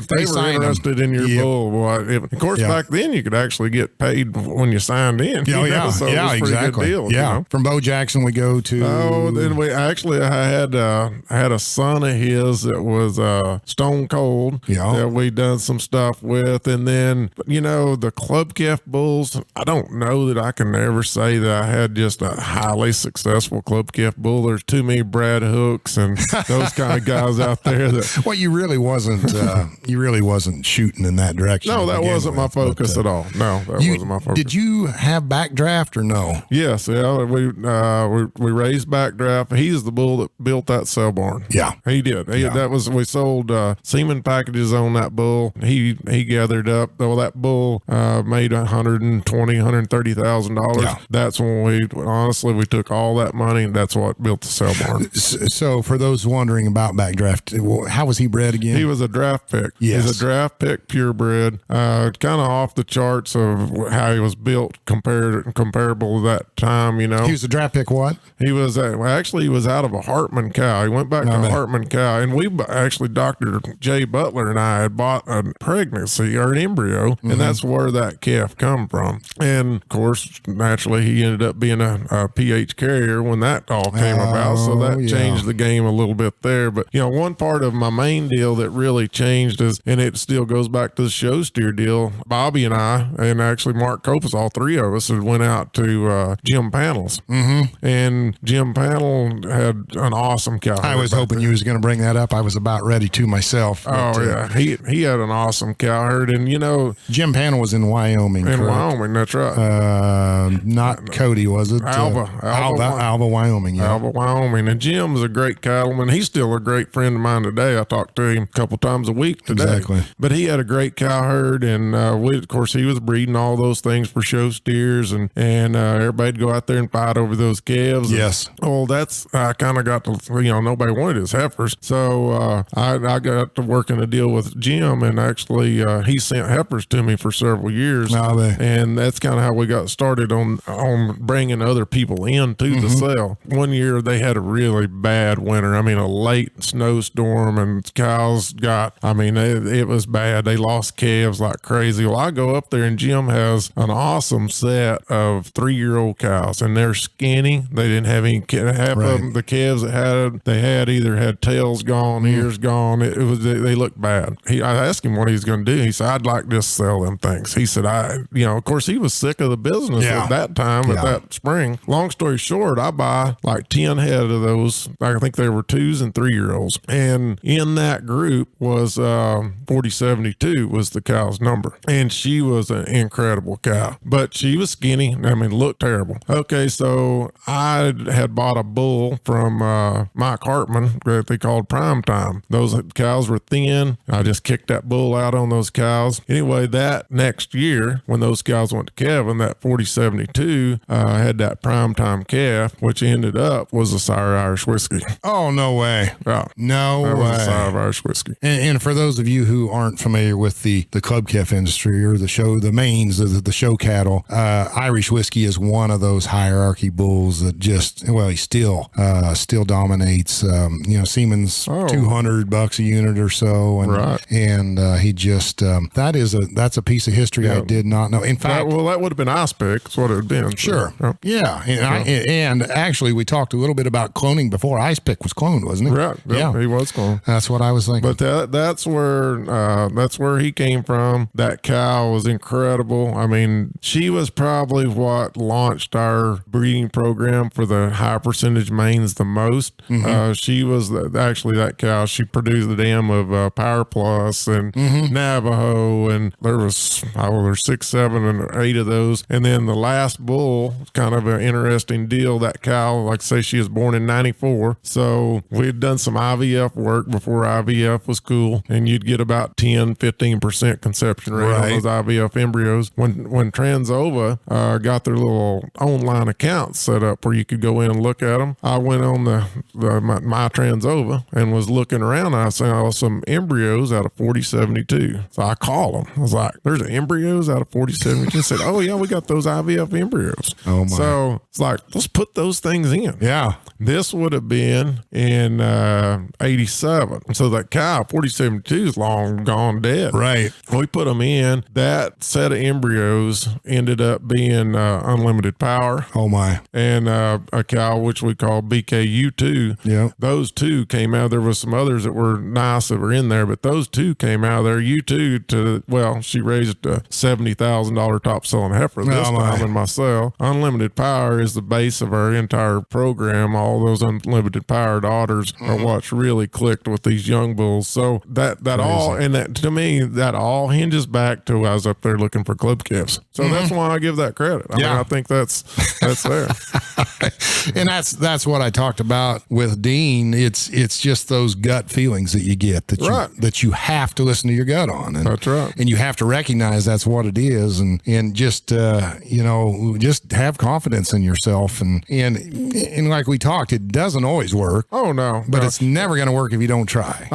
they were interested in your bull, boy. Of course, back then you could actually get paid when you signed in. So it was a exactly. Good deal, From Bo Jackson we go to. Oh, then I had a son of his that was stone cold that we done some stuff with, and then the club calf bulls. I don't know that I can ever say that I had just a highly successful club calf bull. There's too many Brad Hooks and those kind of guys out there. Well, you really wasn't shooting in that direction. No, that wasn't my focus at all. No, that wasn't my focus. Did you have backdraft or no? Yes, we raised backdraft. He's the bull that built that cell barn. Yeah, he did. We sold semen packages on that bull. He gathered up. Well, that bull made $130,000. Yeah. That's when we took all that money, and that's what built the cell barn. So for those wondering about backdraft, how was he bred again? He was a draft pick. Yes. He's a draft pick purebred. Kind of off the charts of how he was built comparable to that time. He was a draft pick. What? He was he was out of a Hartman cow. He went back to a Hartman cow, and we actually, Dr. Jay Butler and I had bought a pregnancy or an embryo, and that's where that calf come from. And of course, naturally, he ended up being a pH carrier when that all came about. So that changed the game a little bit there. But one part of my main deal that really changed is, and it still goes back to the show steer deal. Bobby and I, and actually Mark Copas, all three of us, had went out to Jim Panels, and Jim Panel had an awesome cow. I was hoping you was going to bring that up. I was about ready to myself. But, he had an awesome cow herd, and Jim Panel was in Wyoming. Wyoming, that's right. Not Cody, was it? Alva, Wyoming. Yeah. Alva, Wyoming. And Jim's a great cattleman. He's still a great friend of mine today. I talk to him a couple times a week today. Exactly. But he had a great cow herd, and of course, he was breeding all those things for show steers, and everybody'd go out there and fight over those calves. Yes. Well, I kind of got to, nobody wanted his heifers. So I got to work in a deal with Jim, and actually he sent heifers to me for several years. And that's kind of how we got started on bringing other people in to the sale. One year they had a really bad winter. I mean, a late snowstorm, and cows it was bad. They lost calves like crazy. Well, I go up there and Jim has an awesome set of 3-year-old cows, and they're skinny. They didn't have any, half of them, the calves they had either had tails gone, ears gone. They looked bad. I asked him what he's going to do. He said, I'd like to just sell them things. He said, of course he was sick of the business at that time, at that spring. Long story short, I buy like 10 head of those. I think they were 2s and 3-year-olds. And in that group was 4072 was the cow's number. And she was an incredible cow, but she was skinny. I mean, looked terrible. Okay, so I had bought a bull from Mike Hartman that they called Prime Time. Those cows were thin. I just kicked that bull out on those cows. Anyway, that next year, when those cows went to Kevin, that 4072 had that Prime Time calf, which ended up was a Sire Irish whiskey. Oh, no way. Yeah. No way. That was a Sire Irish whiskey. And for those of you who aren't familiar with the club calf industry or the mains of the show cattle, Irish whiskey is one of those hierarchy bulls that he still dominates. Siemens $200 a unit or so, and he just that's a piece of history I did not know. In fact, that would have been Ice Pick. That's what it would have been. Sure, and actually we talked a little bit about cloning before Ice Pick was cloned, wasn't he? Right. Yeah, he was cloned. That's what I was thinking. But that's where he came from. That cow was incredible. I mean, she was probably what launched our breeding program for the high percentage mains the most. She was actually that cow. She produced the dam of Power Plus and Navajo, and there's 6, 7, and 8 of those. And then the last bull, kind of an interesting deal. That cow, like I say, she was born in 94. So we had done some IVF work before IVF was cool, and you'd get about 10-15% conception rate on those IVF embryos. When Transova got their little online account set up where you could go in and look at them, I went on my Transova and was looking around. I saw some embryos out of 4072. So I called them. I was like, "There's embryos out of 4072." I said, "Oh yeah, we got those IVF embryos." Oh my! So it's like, let's put those things in. Yeah. This would have been in 87. So that cow 4072 is long gone dead. Right. We put them in. That set of embryos ended up being Unlimited Power. Oh my! And a cow which we call BKU2. Yeah. Those two came out. There was some others that were nice that were in there, but those two came out of there. U2 she raised a $70,000 top selling heifer this time in my sale. Unlimited Power is the base of our entire program. All those Unlimited Power daughters are what's really clicked with these young bulls. So that all, and that to me, that all hinges back to I was up there looking for club calves. So that's why I give that credit. I mean, I think that's there. And that's what I talked about with Dean. It's just those gut feelings that you get that you have to listen to your gut on. And, that's right. And you have to recognize that's what it is, and just just have confidence in yourself. And like we talked, it doesn't always work. Oh no, but it's never going to work if you don't try.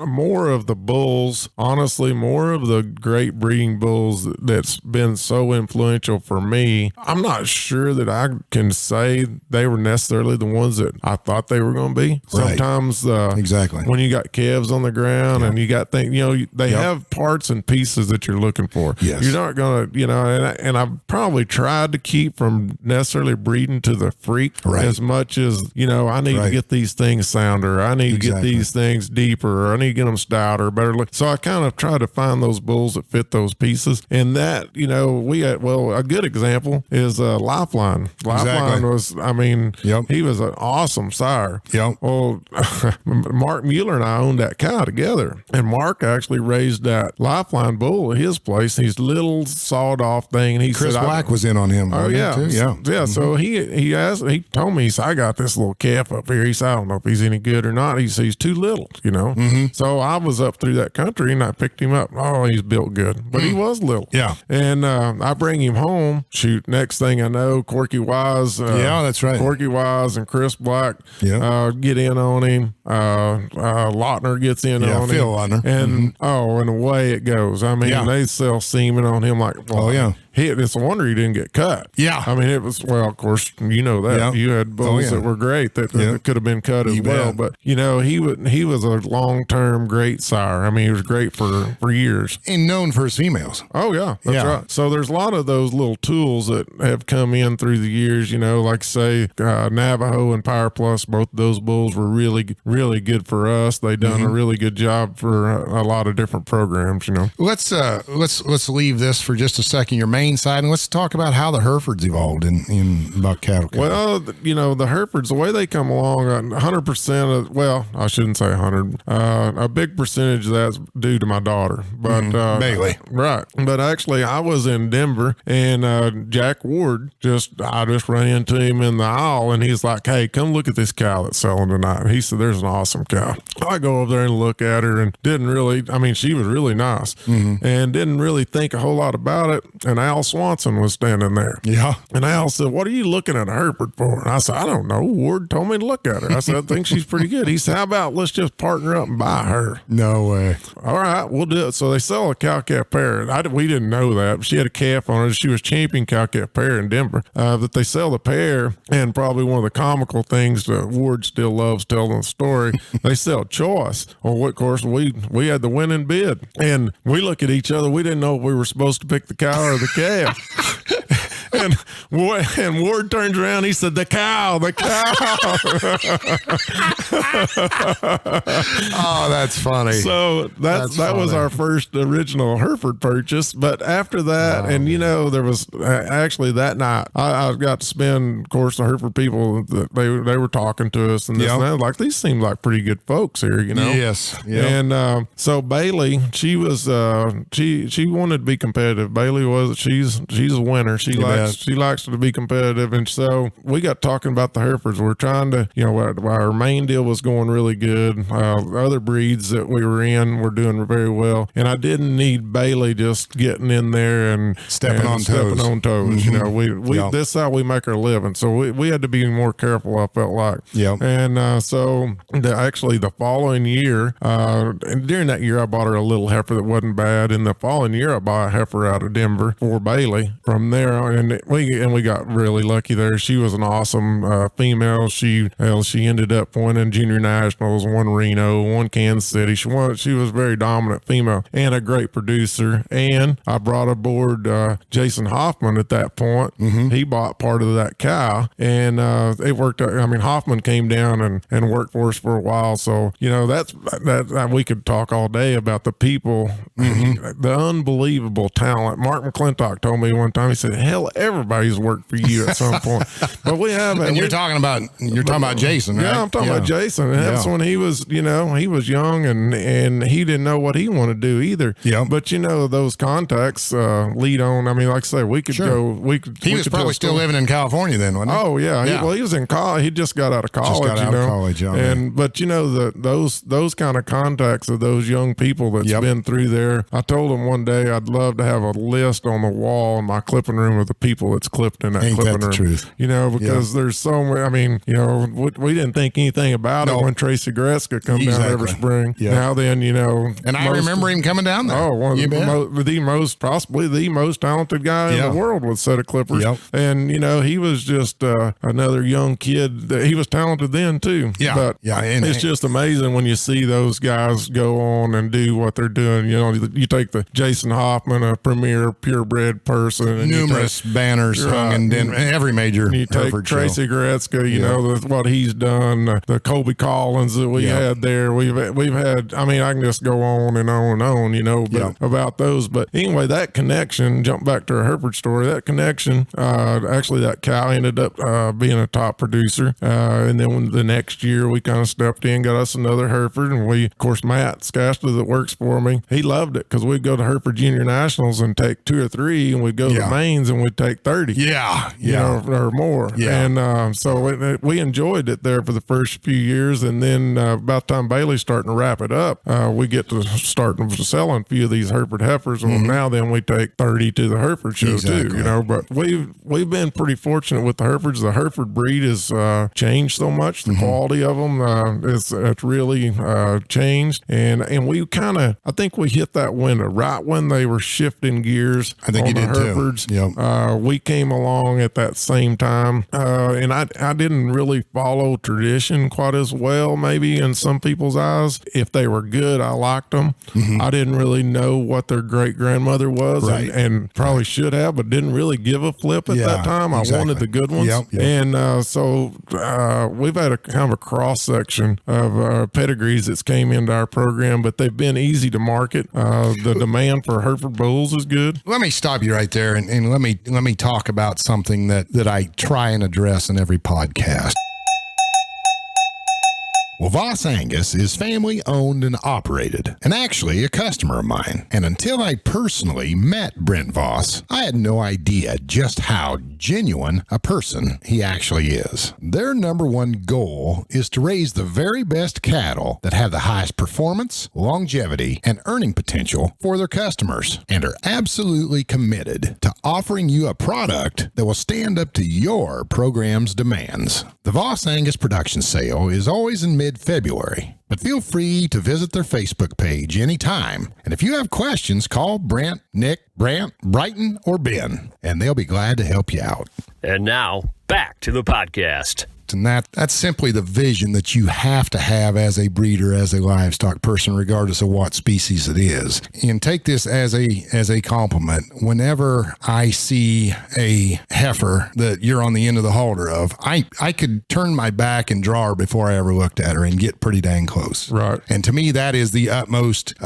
More of the bulls, honestly, more of the great breeding bulls that's been so influential for me. I'm not sure that I can say they were necessarily the ones that I thought they were going to be. Sometimes, exactly, when you got calves on the ground and you got things, they have parts and pieces that you're looking for. Yes. You're not going to, and I've probably tried to keep from necessarily breeding to the freak as much as, I need to get these things sounder. I need to get these things deeper, or I need to get them stouter, better look. So I kind of try to find those bulls that fit those pieces. And that, a good example is Lifeline. Lifeline was, he was an awesome sire. Yep. Well, Mark Mueller and I owned that cow together. And Mark actually raised that Lifeline bull at his place, these little sawed off thing. And he Chris said, Black was in on him. Oh, yeah. Too? Yeah. Yeah. So he told me, he said, I got this little calf up here. He said, I don't know if he's any good or not. He said, he's too little, So I was up through that country and I picked him up. Oh, he's built good, but he was little. Yeah. And I bring him home. Shoot, next thing I know, Corky Wise. that's right. Corky Wise and Chris Black get in on him. Lautner gets in on Phil him. Lautner. And and away it goes. I mean, they sell semen on him like, it's a wonder he didn't get cut. Yeah. I mean, it was, of course, you know that. Yeah. You had bulls that were great that could have been cut as well. But, he was a long-term great sire. I mean, he was great for years. And known for his females. Oh, yeah. That's right. So there's a lot of those little tools that have come in through the years, like say Navajo and Power Plus, both of those bulls were really, really good for us. They done a really good job for a lot of different programs, Let's leave this for just a second. Your main side, and let's talk about how the Herefords evolved in Buck cattle. Well, the Herefords, the way they come along, 100% of, well, I shouldn't say 100, a big percentage of that's due to my daughter, but Bailey, right? But actually, I was in Denver, and Jack Ward I just ran into him in the aisle, and he's like, "Hey, come look at this cow that's selling tonight." He said, "There's an awesome cow." I go over there and look at her, and didn't really. I mean, she was really nice, and didn't really think a whole lot about it. And Al Swanson was standing there. Yeah. And Al said, "What are you looking at a Hereford for?" And I said, "I don't know. Ward told me to look at her." I said, "I think she's pretty good." He said, "How about let's just partner up and buy her?" No way. All right, we'll do it. So they sell a cow-calf pair. We didn't know that. She had a calf on her. She was champion cow-calf pair in Denver. That they sell the pair, and probably one of the comical things that Ward still loves telling the story, they sell choice. Well, of course, we had the winning bid. And we look at each other. We didn't know if we were supposed to pick the cow or the calf. And Ward turns around. He said, "The cow, the cow." Oh, that's funny. So that was our first original Hereford purchase. But after that, there was actually that night, I got to spend, of course, the Hereford people, they were talking to us and this and that. Like, these seem like pretty good folks here, Yes. Yep. And so Bailey, she was she wanted to be competitive. Bailey she's a winner. She likes to be competitive, and so we got talking about the Herefords. We're trying to, our main deal was going really good. Other breeds that we were in were doing very well, and I didn't need Bailey just getting in there and stepping on toes. This is how we make our living, so we had to be more careful. I felt like, and so the following year, and during that year, I bought her a little heifer that wasn't bad. In the following year, I bought a heifer out of Denver for Bailey. From there, and we got really lucky there. She was an awesome female. She ended up winning junior nationals, won Reno, won Kansas City. She was a very dominant female and a great producer. And I brought aboard Jason Hoffman at that point. He bought part of that cow, and it worked out. I mean, Hoffman came down and worked for us for a while. So that we could talk all day about the people, the unbelievable talent. Mark McClintock told me one time, he said, "Hell, everybody's worked for you at some point." But we haven't. And you're talking about Jason, right? Yeah, I'm talking about Jason. And that's when he was, he was young and he didn't know what he wanted to do either. Yeah. But those contacts lead on. I mean, like I say, we could go. He was probably still living in California then, wasn't he? Oh yeah. He was in college. He just got out of college. But those kind of contacts of those young people that's been through there. I told him one day I'd love to have a list on the wall in my clipping room of the people that's clipped in that clipping room. Truth. Because there's so many. I mean, we didn't think anything about it when Tracy Gretzka come down every spring. Yeah. Now then, and I remember him coming down there. Oh, possibly the most talented guy in the world with a set of clippers. Yep. And he was just another young kid. He was talented then too. Yeah. But it's just amazing when you see those guys go on and do what they're doing. You take the Jason Hoffman, a premier purebred person, and numerous banners hung in every major. You take Tracy Gretzka, what he's done, the Colby Collins that we had there. We've had. I mean, I can just go on and on and on. About those. But anyway, that connection. Jump back to our Hereford story. That connection. Actually, that cow ended up being a top producer. And then the next year, we kind of stepped in, got us another Hereford, and of course, Matt Scasta that works for me, he loved it because we'd go to Hereford Junior Nationals and take 2 or 3, and we'd go to the mains and we'd take take 30. Yeah. You know, or more. Yeah. And so we enjoyed it there for the first few years. And then about the time Bailey's starting to wrap it up, we get to start selling a few of these Hereford heifers. Well, now then we take 30 to the Hereford show too, you know. But we've been pretty fortunate with the Herefords. The Hereford breed has changed so much. The quality of them it's really changed. And we kind of, I think we hit that window right when they were shifting gears. I think on you the did Herefords. too. Yep. We came along at that same time. And I didn't really follow tradition quite as well, maybe in some people's eyes. If they were good, I liked them. I didn't really know what their great grandmother was, and probably should have, but didn't really give a flip at that time. I wanted the good ones. Yep. And so we've had a kind of a cross section of pedigrees that's came into our program, but they've been easy to market. The demand for Hereford bulls is good. Let me stop you right there, and let me talk about something that I try and address in every podcast. Well, Voss Angus is family owned and operated, and actually a customer of mine. And until I personally met Brent Voss, I had no idea just how genuine a person he actually is. Their number one goal is to raise the very best cattle that have the highest performance, longevity, and earning potential for their customers, and are absolutely committed to offering you a product that will stand up to your program's demands. The Voss Angus production sale is always in mid-February, but feel free to visit their Facebook page anytime. And if you have questions, call Brent, Nick, Brant, Brighton, or Ben, and they'll be glad to help you out. And now, back to the podcast. And that's simply the vision that you have to have as a breeder, as a livestock person, regardless of what species it is. And take this as a compliment. Whenever I see a heifer that you're on the end of the halter of, I could turn my back and draw her before I ever looked at her and get pretty dang close. Right. And to me, that is the utmost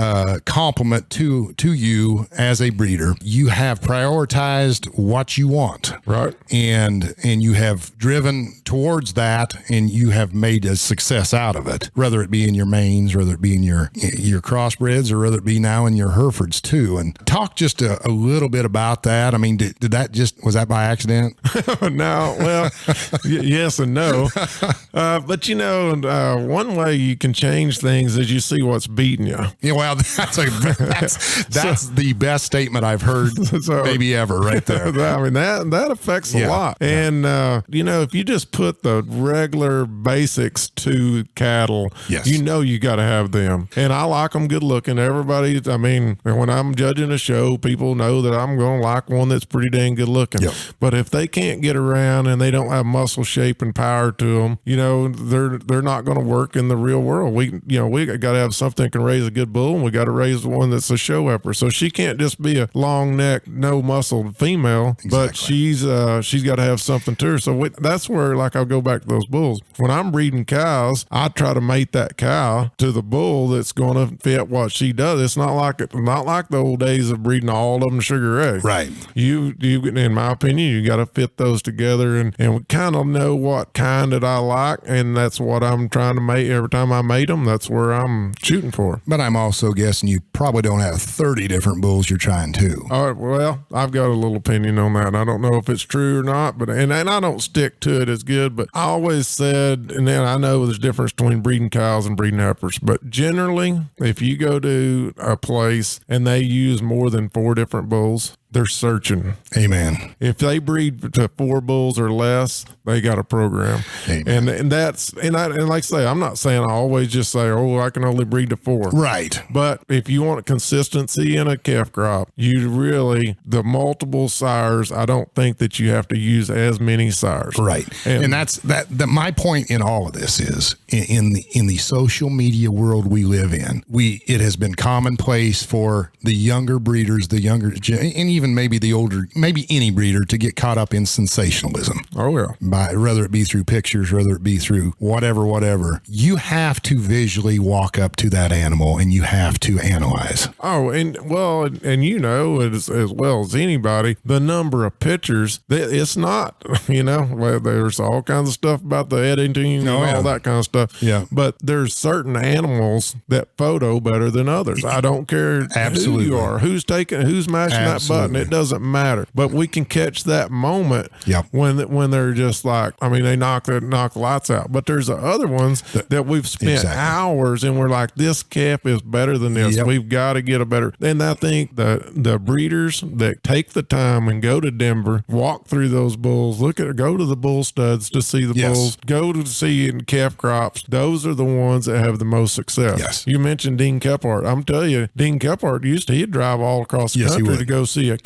compliment to you as a breeder. You have prioritized what you want. Right. And you have driven towards that, and you have made a success out of it, whether it be in your mains, whether it be in your crossbreds, or whether it be now in your Herefords too. And talk just a little bit about that. I mean, was that by accident? No, well, yes and no. But you know, one way you can change things is you see what's beating you. Yeah, well, that's the best statement I've heard maybe ever right there. I mean, that affects a lot. And, you know, if you just put the regular basics to cattle, you know you got to have them. And I like them good looking. Everybody, I mean, when I'm judging a show, people know that I'm going to like one that's pretty dang good looking. Yep. But if they can't get around and they don't have muscle shape and power to them, you know, they're not going to work in the real world. We got to have something that can raise a good bull, and we got to raise one that's a show heifer. So she can't just be a long neck, no muscle female, but she's got to have something to her. So that's where, like, I'll go back to those bulls. When I'm breeding cows, I try to mate that cow to the bull that's going to fit what she does. It's not like the old days of breeding all of them Sugar Ray. Right. You in my opinion, you got to fit those together and kind of know what kind that I like, and that's what I'm trying to mate. Every time I mate them, that's where I'm shooting for. But I'm also guessing you probably don't have 30 different bulls you're trying to. All right, well, I've got a little opinion on that. I don't know if it's true or not, but and I don't stick to it as good, but I always said, and then I know there's a difference between breeding cows and breeding heifers, but generally, if you go to a place and they use more than 4 different bulls, they're searching. Amen. If they breed to 4 bulls or less, they got a program. Amen. And like I say, I'm not saying I always just say, oh, I can only breed to 4. Right. But if you want consistency in a calf crop, the multiple sires, I don't think that you have to use as many sires. Right. And that's my point in all of this is in the social media world we live in, it has been commonplace for the younger breeders, and even maybe the older, maybe any breeder, to get caught up in sensationalism. Oh, yeah. Whether it be through pictures, whether it be through whatever. You have to visually walk up to that animal and you have to analyze. Oh, and you know, as well as anybody, the number of pictures, it's not, you know, there's all kinds of stuff about the editing and all that kind of stuff. Yeah. But there's certain animals that photo better than others. I don't care who you are, who's mashing that button. and it doesn't matter. But we can catch that moment Yep. when they're just like, I mean, they knock the lights out. But there's the other ones that we've spent Exactly. hours and we're like, this calf is better than this. Yep. We've got to get a better. And I think the breeders that take the time and go to Denver, walk through those bulls, go to the bull studs to see the Yes. bulls, go to see in calf crops. Those are the ones that have the most success. Yes. You mentioned Dean Kephart. I'm telling you, Dean Kephart he'd drive all across the Yes, he country would. to go see a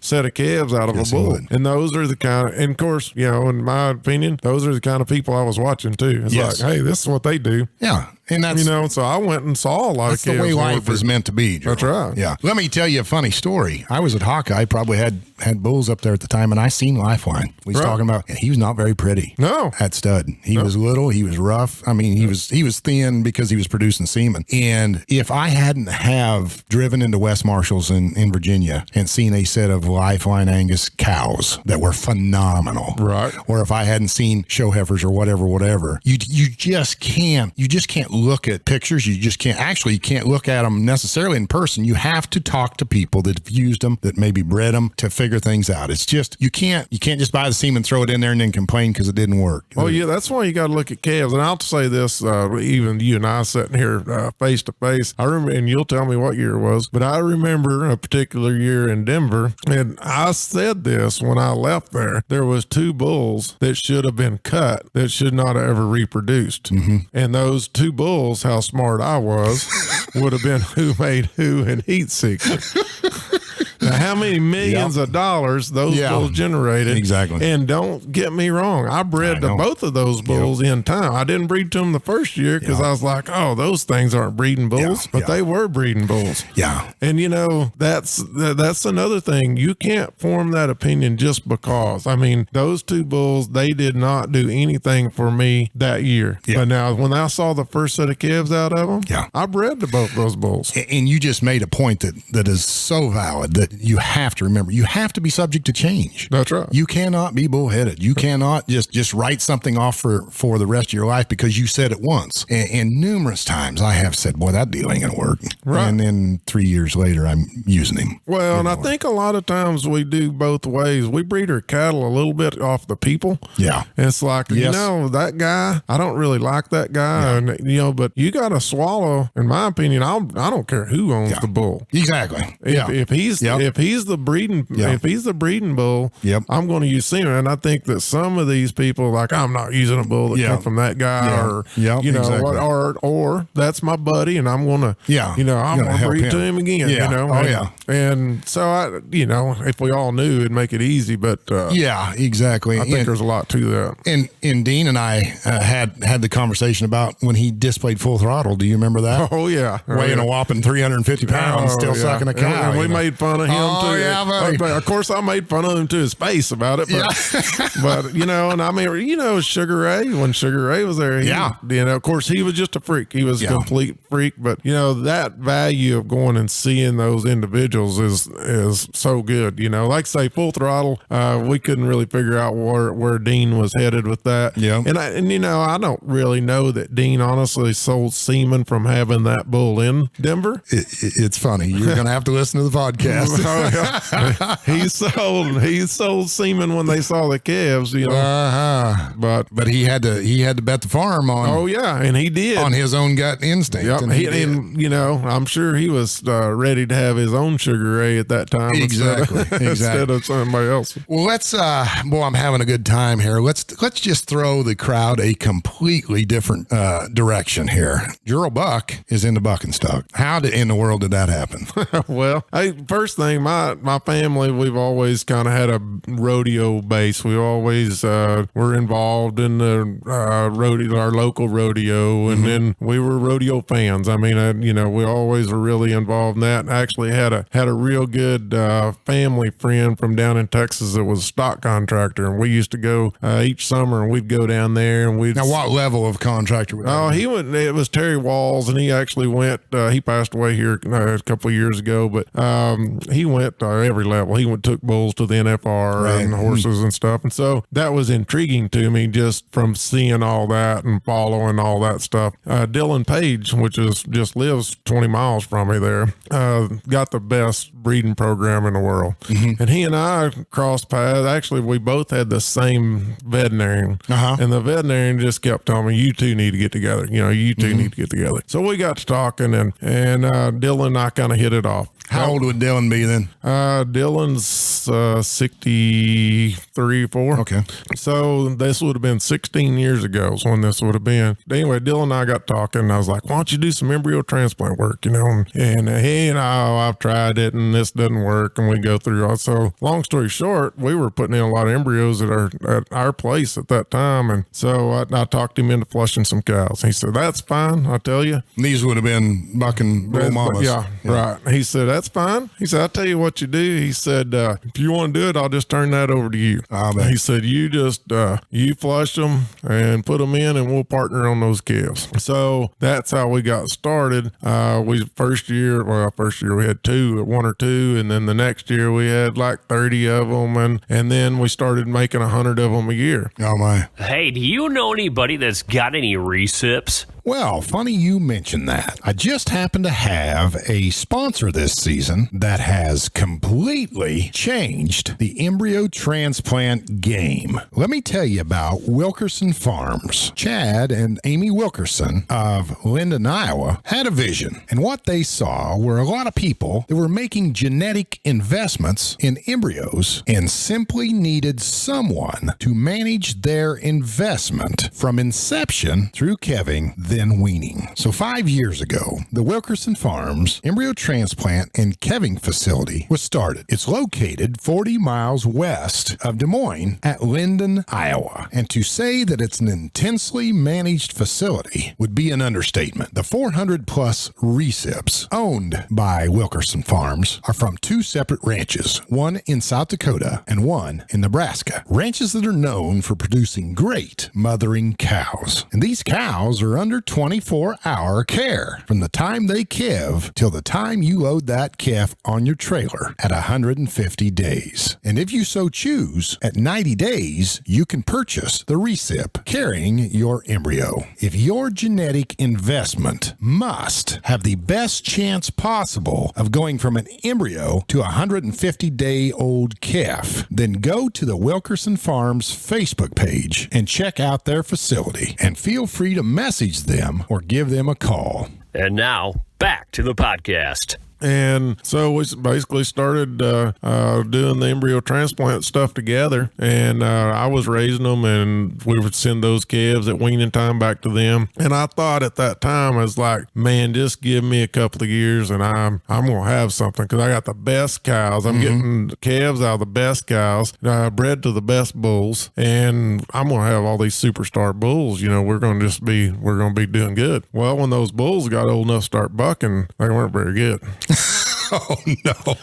set of calves out of Yes, a he bull. would. And those are the kind of, and of course, in my opinion, those are the kind of people I was watching too. It's Yes. like, hey, this is what they do. Yeah. And that's, So I went and saw a lot that's of calves. the way life over- is meant to be. Joe. That's right. Yeah. Let me tell you a funny story. I was at Hawkeye, probably had bulls up there at the time, and I seen Lifeline. We was Right. talking about, and he was not very pretty. No. At stud. He was little. He was rough. I mean, he was thin because he was producing semen. And if I hadn't have driven into West Marshall's in Virginia and seen a set of Lifeline Angus cows that were phenomenal. Right. Or if I hadn't seen show heifers or whatever, you just can't look at pictures. You just can't. Actually, you can't look at them necessarily in person. You have to talk to people that have used them, that maybe bred them, to figure things out. It's just you can't just buy the semen, throw it in there, and then complain because it didn't work. Oh yeah, that's why you got to look at calves. And I'll say this: even you and I sitting here face to face, I remember, and you'll tell me what year it was, but I remember a particular year in Denver, and I said this when I left there. There was 2 bulls that should have been cut that should not have ever reproduced, and those 2 bulls, how smart I was, would have been who made who in Heat Secret. Now, how many millions of dollars those bulls generated? Exactly. And don't get me wrong, I bred to both of those bulls in time. I didn't breed to them the first year because I was like, oh, those things aren't breeding bulls, but they were breeding bulls. Yeah. And that's another thing. You can't form that opinion just because. I mean, those 2 bulls, they did not do anything for me that year. Yeah. But now, when I saw the first set of calves out of them, I bred to both those bulls. And you just made a point that is so valid that you have to remember. You have to be subject to change. That's right. You cannot be bullheaded. You cannot just write something off for the rest of your life because you said it once. And numerous times I have said, boy, that deal ain't going to work. Right. And then 3 years later, I'm using him. Well, and I think a lot of times we do both ways. We breed our cattle a little bit off the people. Yeah. It's like, Yes. that guy, I don't really like that guy. And, but you got to swallow, in my opinion, I don't care who owns the bull. Exactly. If he's the breeding if he's the breeding bull, I'm going to use semen. And I think that some of these people, like, I'm not using a bull that come from that guy, or exactly. or that's my buddy, and I'm going to I'm going to breed to him again. And so if we all knew, it'd make it easy. But exactly. I think there's a lot to that. And Dean and I had the conversation about when he displayed Full Throttle. Do you remember that? Oh yeah, weighing a whopping 350 pounds, still sucking a cow. And we made fun of him too. Yeah, buddy. Of course, I made fun of him to his face about it. But, but and I mean, Sugar Ray, when Sugar Ray was there, of course, he was just a freak. He was a complete freak. But that value of going and seeing those individuals is so good. Like say Full Throttle, we couldn't really figure out where Dean was headed with that. Yeah, and I don't really know that Dean honestly sold semen from having that bull in Denver. It's funny. You're going to have to listen to the podcast. He sold semen when they saw the calves, But he had to bet the farm on. Oh yeah, and he did on his own gut instinct. Yep. And I'm sure he was ready to have his own Sugar Ray at that time. Exactly. Instead of somebody else. Well, let's. I'm having a good time here. Let's just throw the crowd a completely different direction here. Jirl Buck is into buck and stock. How in the world did that happen? Well, first thing, my family, we've always kind of had a rodeo base. We always were involved in the rodeo, our local rodeo, and then we were rodeo fans. I mean, we always were really involved in that. And actually had a real good family friend from down in Texas that was a stock contractor, and we used to go each summer, and we'd go down there, and we'd. Now, what level of contractor? He went. It was Terry Walls, and he actually went. He passed away here a couple of years ago, but he he went to every level. He took bulls to the NFR and horses and stuff. And so that was intriguing to me just from seeing all that and following all that stuff. Dylan Page, which is just lives 20 miles from me there, got the best breeding program in the world. And he and I crossed paths. Actually, we both had the same veterinarian. And the veterinarian just kept telling me, you two need to get together. You two need to get together. So we got to talking, and Dylan and I kind of hit it off. How old would Dylan be then? Dylan's 63, 4. Okay. So this would have been 16 years ago is when this would have been. Anyway, Dylan and I got talking, and I was like, why don't you do some embryo transplant work, And he I've tried it, and this doesn't work, and we go through all. So long story short, we were putting in a lot of embryos at our place at that time, and so I talked him into flushing some cows. He said, that's fine, I tell you. These would have been Buck and Bull Mamas. Yeah, right. He said, that's fine. He said, I'll tell you what you do. He said, if you want to do it, I'll just turn that over to you. He said, you just, you flush them and put them in, and we'll partner on those calves. So that's how we got started. First year we had 1 or 2. And then the next year we had like 30 of them. And then we started making 100 of them a year. Oh my. Hey, do you know anybody that's got any recips? Well, funny you mention that. I just happen to have a sponsor this season that has completely changed the embryo transplant game. Let me tell you about Wilkerson Farms. Chad and Amy Wilkerson of Linden, Iowa, had a vision, and what they saw were a lot of people that were making genetic investments in embryos and simply needed someone to manage their investment from inception through calving, then weaning. So 5 years ago, the Wilkerson Farms embryo transplant and calving facility was started. It's located 40 miles west of Des Moines at Linden, Iowa. And to say that it's an intensely managed facility would be an understatement. The 400 plus recips owned by Wilkerson Farms are from 2 separate ranches, one in South Dakota and one in Nebraska. Ranches that are known for producing great mothering cows. And these cows are under 24-hour care from the time they calve till the time you load that calf on your trailer at 150 days. And if you so choose, at 90 days, you can purchase the recip carrying your embryo. If your genetic investment must have the best chance possible of going from an embryo to a 150-day-old calf, then go to the Wilkerson Farms Facebook page and check out their facility, and feel free to message them or give them a call. And now, back to the podcast. And so we basically started doing the embryo transplant stuff together. And I was raising them, and we would send those calves at weaning time back to them. And I thought at that time, I was like, man, just give me a couple of years and I'm going to have something, because I got the best cows. I'm getting calves out of the best cows, bred to the best bulls. And I'm going to have all these superstar bulls. We're going to be doing good. Well, when those bulls got old enough to start bucking, they weren't very good. Oh, no.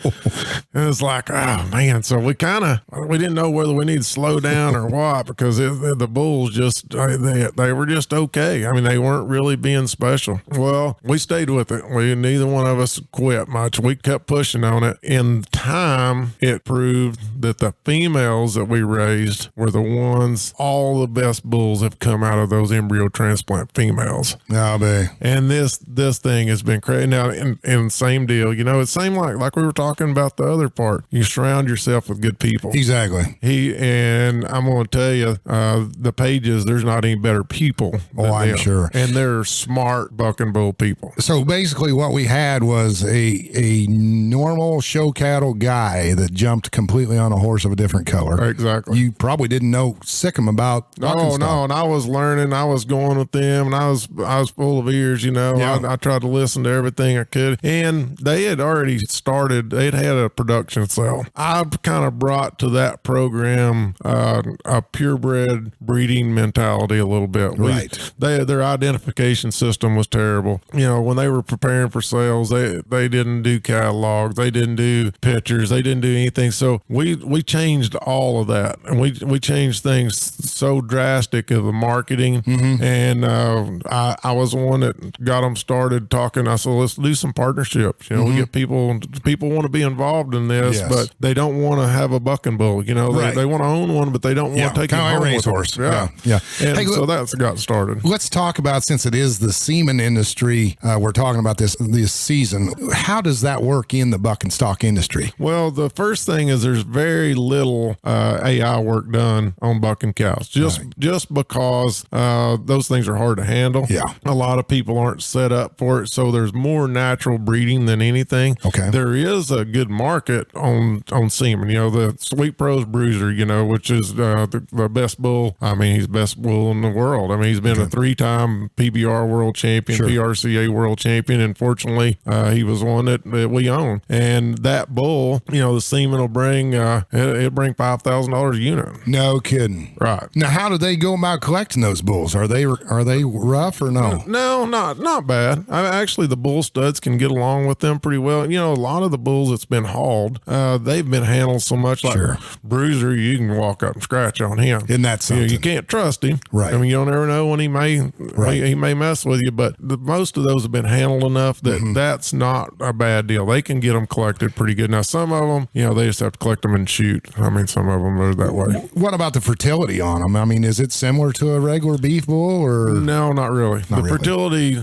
And it's like, oh, man. So we didn't know whether we need to slow down or what, because the bulls just, they were just okay. I mean, they weren't really being special. Well, we stayed with it. Neither one of us quit much. We kept pushing on it. In time, it proved that the females that we raised were the ones, all the best bulls have come out of those embryo transplant females. Oh, babe. And this thing has been crazy. Now, in same deal, it's same like we were talking about the other part. You surround yourself with good people. Exactly. And I'm going to tell you, the Pages, there's not any better people. Oh, I'm sure. And they're smart buck and bull people. So basically what we had was a normal show cattle guy that jumped completely on a horse of a different color. Exactly. You probably didn't know sick 'em about No, and I was learning. I was going with them, and I was full of ears, Yeah. I tried to listen to everything I could. And they had already started, they'd had a production cell. I've kind of brought to that program a purebred breeding mentality a little bit. Right. Their identification system was terrible. When they were preparing for sales, they didn't do catalogs, they didn't do pictures, they didn't do anything. So we changed all of that, and we changed things so drastic of the marketing. And I was the one that got them started talking. I said, let's do some partnerships. We get people people want to be involved in this, but they don't want to have a bucking bull. You know, they want to own one, but they don't want to take it home with them. Racehorse. Yeah. And so that's got started. Let's talk about, since it is the semen industry, we're talking about this season. How does that work in the buck and stock industry? Well, the first thing is there's very little AI work done on bucking cows, just because those things are hard to handle. Yeah. A lot of people aren't set up for it, so there's more natural breeding than anything. Okay. There is a good market on semen. You know, the Sweet Pros Bruiser, you know, which is the best bull. I mean, he's the best bull in the world. I mean, he's been a 3-time PBR world champion, PRCA world champion, and fortunately, he was one that we own. And that bull, you know, the semen will bring it'll bring $5,000 a unit. No kidding. Right. Now, how do they go about collecting those bulls? Are they rough or no? No, not bad. Actually, the bull studs can get along with them pretty well. You know, a lot of the bulls that's been hauled, they've been handled so much like Bruiser, you can walk up and scratch on him. Isn't that something? You can't trust him. Right. I mean, you don't ever know when he may mess with you, but most of those have been handled enough that that's not a bad deal. They can get them collected pretty good. Now, some of them, you know, they just have to collect them and shoot. I mean, some of them are that way. What about the fertility on them? I mean, is it similar to a regular beef bull or? No, not really. Fertility,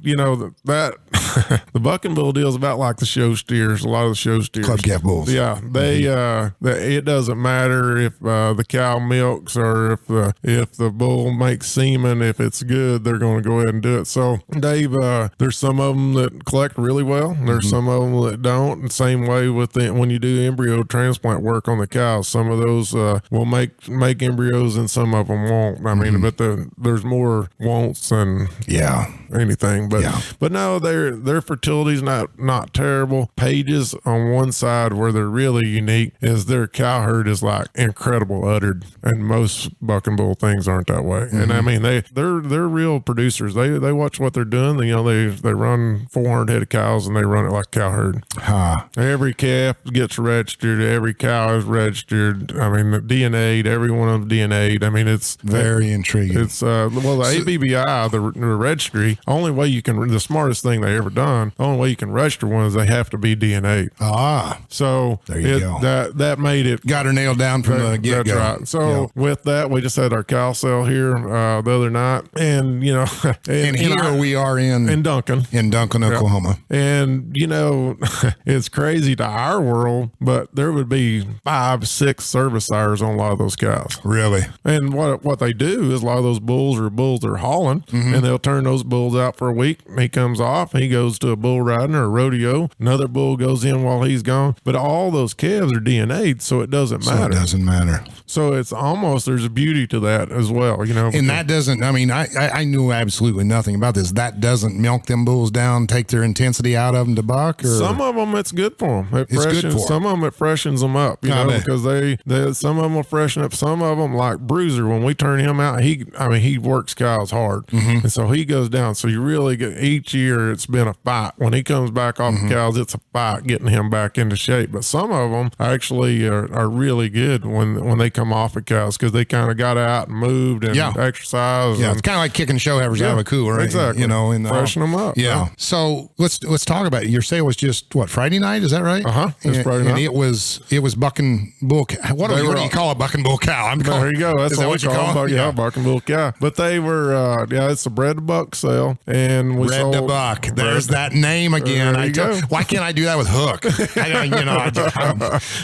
you know, that the bucking bull deal is about like the show steers. A lot of the show steers, club calf bulls. Yeah, it doesn't matter if the cow milks or if the bull makes semen. If it's good, they're going to go ahead and do it. So, Dave, there's some of them that collect really well. There's some of them that don't. And same way with when you do embryo transplant work on the cows. Some of those will make embryos, and some of them won't. I mean, but there's more won'ts than anything. But no, their fertility's not terrible. Pages on one side where they're really unique is their cow herd is like incredible uddered, and most buck and bull things aren't that way. And I mean, they're real producers. They watch what they're doing. You know, they run 400 head of cows and they run it like a cow herd. Every calf gets registered. Every cow is registered. I mean, DNA'd, every one of them DNA'd. I mean, it's very intriguing. It's the ABBI, the registry. Only way you can, the smartest thing they ever done. The only way you can register one is they have to be DNA'd. So there you go. That made it. Got her nailed down from the get go. That's right. So with that, we just had our cow sale here the other night, and you know, and here we are in Duncan, Oklahoma. And you know, it's crazy to our world, but there would be 5-6 service sires on a lot of those cows. Really? And what they do is a lot of those bulls they're hauling, and they'll turn those bulls out for a week. He comes off, he goes to a bull riding or a rodeo. Another bull goes in while he's gone. But all those calves are DNA'd, so it doesn't matter. So it's almost, there's a beauty to that as well, you know. And that doesn't, I mean, I knew absolutely nothing about this. That doesn't milk them bulls down, take their intensity out of them to buck? Or? Some of them, it's good for them. Some of them, it freshens them up, you know, because some of them will freshen up. Some of them, like Bruiser, when we turn him out, he works cows hard. And so he goes down. So you really get, each year it's been a fight. When he comes back off the cows, it's a fight getting him back into shape. But some of them actually are really good when they come off of cows, because they kind of got out and moved and exercised. Yeah, it's kind of like kicking show havers out of a cooler. Exactly. You know, freshen them up. Yeah. So let's talk about it. Your sale was just what, Friday night? Is that right? It's Friday night. And it was bucking bull. What do you call a bucking bull cow? There you go. That's what you call them. Yeah, bucking bull cow. But they were it's a bred to buck sale, and we sold to buck. There's that name again. Why can't I do that with Hook?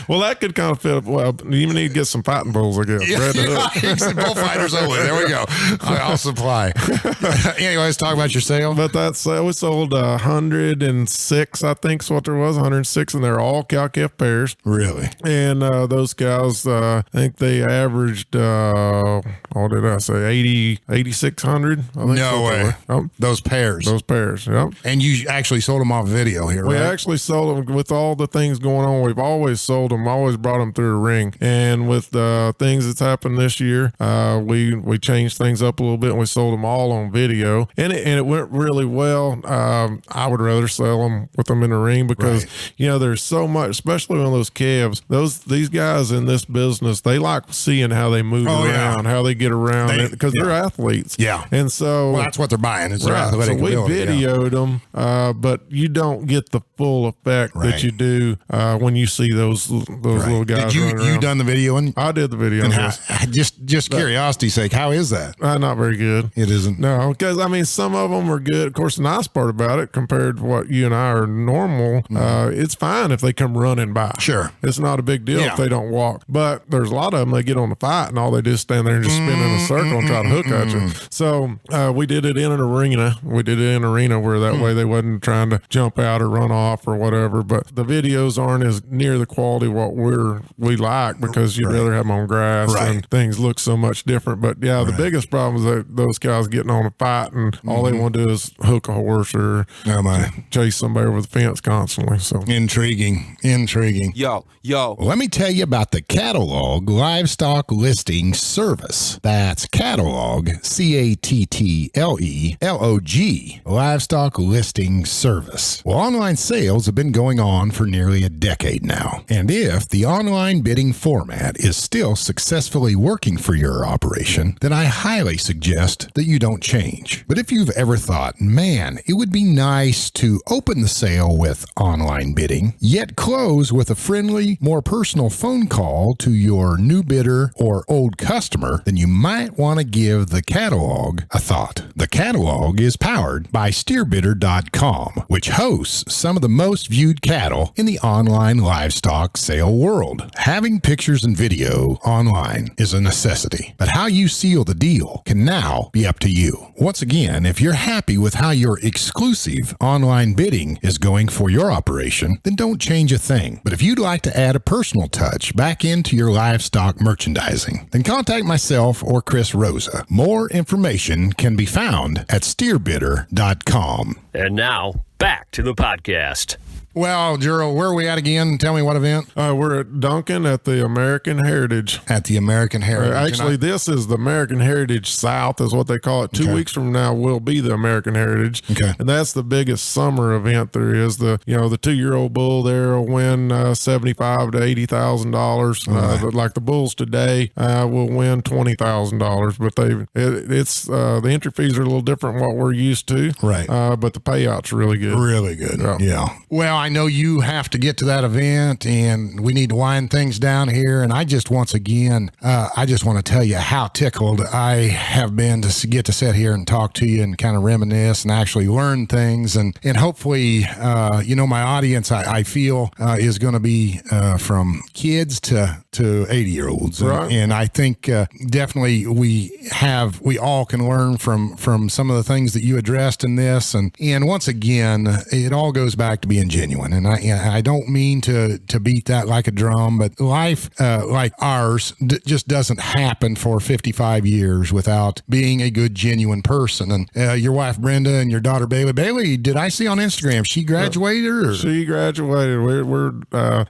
Well, that could kind of fit. Well, you need to get some fighting bulls, I guess. Bred to Hook. Some bullfighters only. There we go. I'll supply. Anyway, let's talk about your sale. But that sale, we sold 106, I think is what there was, 106, and they're all cow-calf pairs. Really? And those cows, I think they averaged, what did I say, 8,600? No way. Those pairs. Yep. And you actually sold them off video here, right? We actually sold them with all the things going on. We've always sold them, always brought them through a ring. And with things that's happened this year, we changed things up a little bit, and we sold them all on video. And it went really well. I would rather sell them with them in the ring because, you know, there's so much, especially on those calves. These guys in this business, they like seeing how they move around, how they get around, because they're athletes. Yeah. And so... Well, that's what they're buying. It's their Right. So athletic we ability, videoed them, but you don't get the full effect that you do when you see those little guys. Did you running around. done the videoing? I did the video. And yes. just curiosity's sake, how is that? Not very good. It isn't. No, because I mean, some of them are good. Of course, the nice part about it, compared to what you and I are normal, it's fine if they come running by. Sure. It's not a big deal if they don't walk. But there's a lot of them, they get on the fight and all they do is stand there and just spin in a circle and try to hook at you. So we did it in an arena. We did it in an arena where that way they wasn't trying to jump out or run off or whatever. But the videos aren't as near the quality of what we like, because you'd rather have them on grass and things look so much different. But yeah, the biggest problem is that those guys getting on a fight and all they want to do is hook a horse or chase somebody over the fence constantly. So intriguing. Yo. Well, let me tell you about the Catalog Livestock Listing Service. That's Catalog, CATTLELOG, Livestock Listing Service. Well, online sales have been going on for nearly a decade now. And if the online bidding format is still successfully working for your operation, then I highly suggest that you don't change. But if you've ever thought, man, it would be nice to open the sale with online bidding, yet close with a friendly, more personal phone call to your new bidder or old customer, then you might want to give the Catalog a thought. The Catalog is powered by SteerBidder.com, which hosts some of the most viewed cattle in the online livestock sale world. Having pictures and video online is a necessity, but how you seal the deal can now be up to you. Once again, if you're happy with how your exclusive online bidding is going for your operation, then don't change a thing. But if you'd like to add a personal touch back into your livestock merchandising, then contact myself or Chris Rosa. More information can be found at SteerBidder.com. And now, back to the podcast. Well, Jirl, where are we at again? Tell me what event. We're at Duncan at the American Heritage. At the American Heritage. Actually, this is the American Heritage South, is what they call it. 2 weeks from now will be the American Heritage. Okay. And that's the biggest summer event there is. The 2-year-old bull there will win $75,000 to $80,000. Like the bulls today will win $20,000. But the entry fees are a little different from what we're used to. Right. But the payout's really good. Really good. Yeah. Well, I know you have to get to that event, and we need to wind things down here. And I just, once again, I just want to tell you how tickled I have been to get to sit here and talk to you and kind of reminisce and actually learn things. And hopefully, my audience, I feel, is going to be from kids to 80-year-olds. Right. And I think definitely we all can learn from some of the things that you addressed in this. And once again, it all goes back to being genuine. And I don't mean to beat that like a drum, but life like ours just doesn't happen for 55 years without being a good, genuine person. And your wife, Brenda, and your daughter, Bailey, did I see on Instagram, she graduated? Or? She graduated.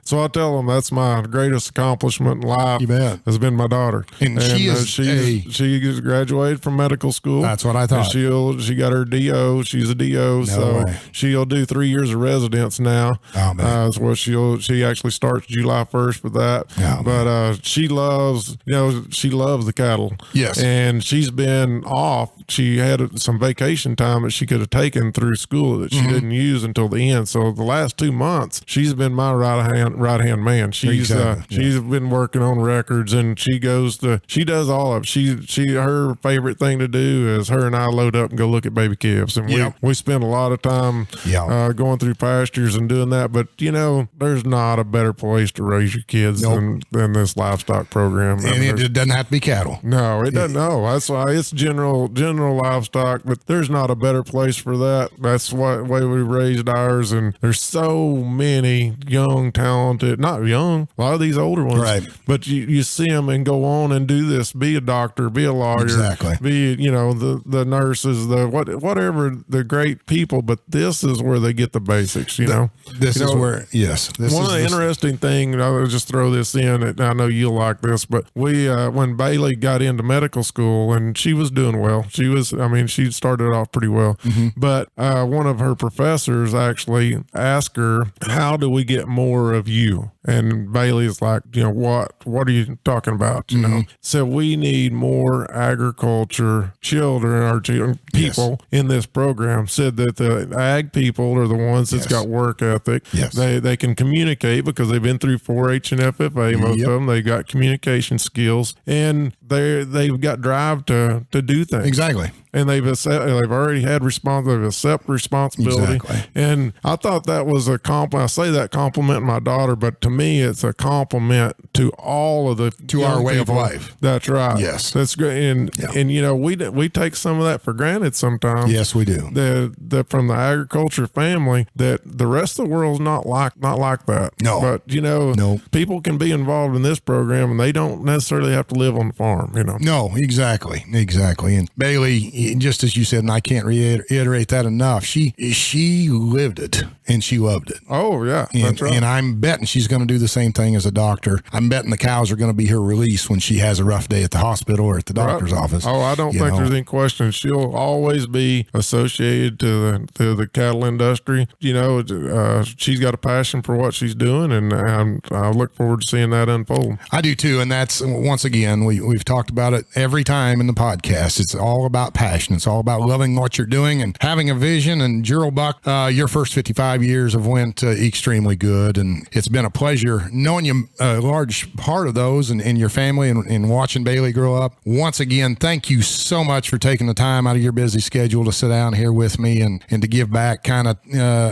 So I tell them that's my greatest accomplishment in life. You bet. Has been my daughter. And she graduated from medical school. That's what I thought. And she got her DO. She's a DO. She'll do 3 years of residence now. Oh, man. So she actually starts July 1st with that. Oh, but she loves the cattle. Yes. And she's been off. She had some vacation time that she could have taken through school that she didn't use until the end. So the last 2 months, she's been my right hand man. She's been working on records, and she does all of it. Her favorite thing to do is her and I load up and go look at baby calves, and we spend a lot of time going through pastures and doing that. But there's not a better place to raise your kids than this livestock program. And it doesn't have to be cattle. No, it doesn't. No, that's why it's general livestock, but there's not a better place for that. That's the way we raised ours. And there's so many young, talented, not young, a lot of these older ones, right? But you see them and go on and do this, be a doctor, be a lawyer, exactly. Be, the nurses, whatever, the great people. But this is where they get the basics, This is where, yes. One of the interesting things, I'll just throw this in, and I know you'll like this, but when Bailey got into medical school, and she was doing well, she started off pretty well, but one of her professors actually asked her, how do we get more of you? And Bailey's like, what are you talking about? You know, so we need more agriculture children or people in this program. Said that the ag people are the ones that's got work ethic. Yes. They can communicate because they've been through 4-H and FFA. Most of them, they got communication skills, and they've got drive to do things. Exactly. And they've already had they've accepted responsibility. Exactly. And I thought that was a compliment. I say that compliment my daughter, but to me, it's a compliment to all of our way people. of life. That's right. Yes. That's great. And we take some of that for granted sometimes. Yes, we do. From the agriculture family, that the rest of the world's not like that. No. But people can be involved in this program, and they don't necessarily have to live on the farm. No, exactly. And Bailey, just as you said, and I can't reiterate that enough, she lived it and she loved it. Oh, yeah. That's right. And I'm betting she's going to do the same thing as a doctor. I'm betting the cows are going to be her release when she has a rough day at the hospital or at the doctor's office. Oh, I don't think there's any question. She'll always be associated to the cattle industry. She's got a passion for what she's doing, and I look forward to seeing that unfold. I do too. And that's, once again, we've talked about it every time in the podcast. It's all about passion. It's all about loving what you're doing and having a vision. And Jirl Buck, your first 55 years have went extremely good. And it's been a pleasure knowing you, a large part of those and your family and watching Bailey grow up. Once again, thank you so much for taking the time out of your busy schedule to sit down here with me and to give back kind of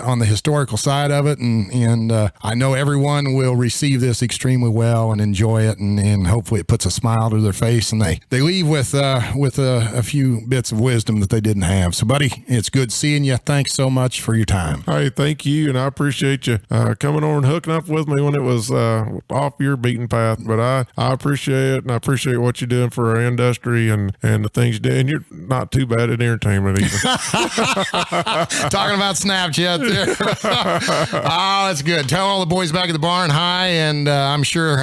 on the historical side of it. And I know everyone will receive this extremely well and enjoy it. And hopefully it puts a smile to their face and they leave with a few bits of wisdom that they didn't have. So, buddy, it's good seeing you. Thanks so much for your time. Hey, thank you, and I appreciate you coming over and hooking up with me when it was off your beaten path. But I appreciate it, and I appreciate what you're doing for our industry and the things you do. And you're not too bad at entertainment either. Talking about Snapchat there. Oh, that's good. Tell all the boys back at the barn hi, and I'm sure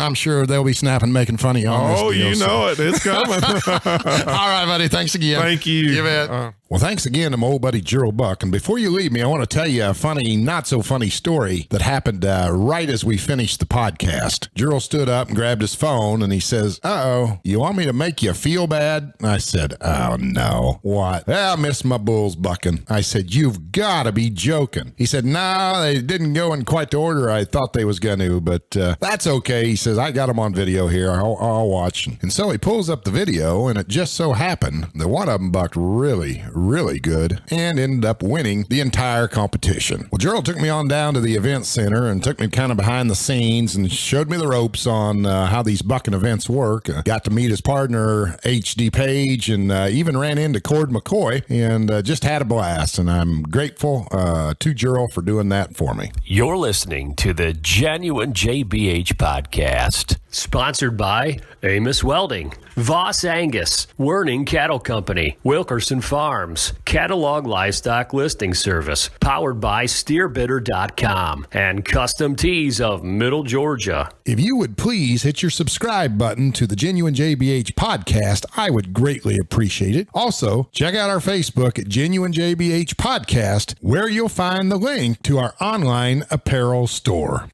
they'll be snapping, making fun of you on this deal. You know it. It's coming. All right, buddy. Thanks again. Thank you. You bet. Well, thanks again to my old buddy Jirl Buck. And before you leave me, I want to tell you a funny, not so funny story that happened right as we finished the podcast. Jirl stood up and grabbed his phone and he says, "Uh-oh, you want me to make you feel bad?" I said, "Oh, no." "What?" "Well, I missed my bulls bucking." I said, "You've got to be joking." He said, "No, they didn't go in quite the order I thought they was going to, but that's okay." He says, "I got them on video here. I'll watch." And so he pulls up the video, and it just so happened that one of them bucked really, really good and ended up winning the entire competition. Well, Jirl took me on down to the event center and took me kind of behind the scenes and showed me the ropes on how these bucking events work. Got to meet his partner, H.D. Page, and even ran into Cord McCoy and just had a blast. And I'm grateful to Jirl for doing that for me. You're listening to the Genuine JBH podcast, sponsored by Amos Welding, Voss Angus, Werning Cattle Company, Wilkerson Farms, Catalog Livestock Listing Service, powered by SteerBidder.com, and Custom Tees of Middle Georgia. If you would please hit your subscribe button to the Genuine JBH podcast, I would greatly appreciate it. Also, check out our Facebook at Genuine JBH Podcast, where you'll find the link to our online apparel store.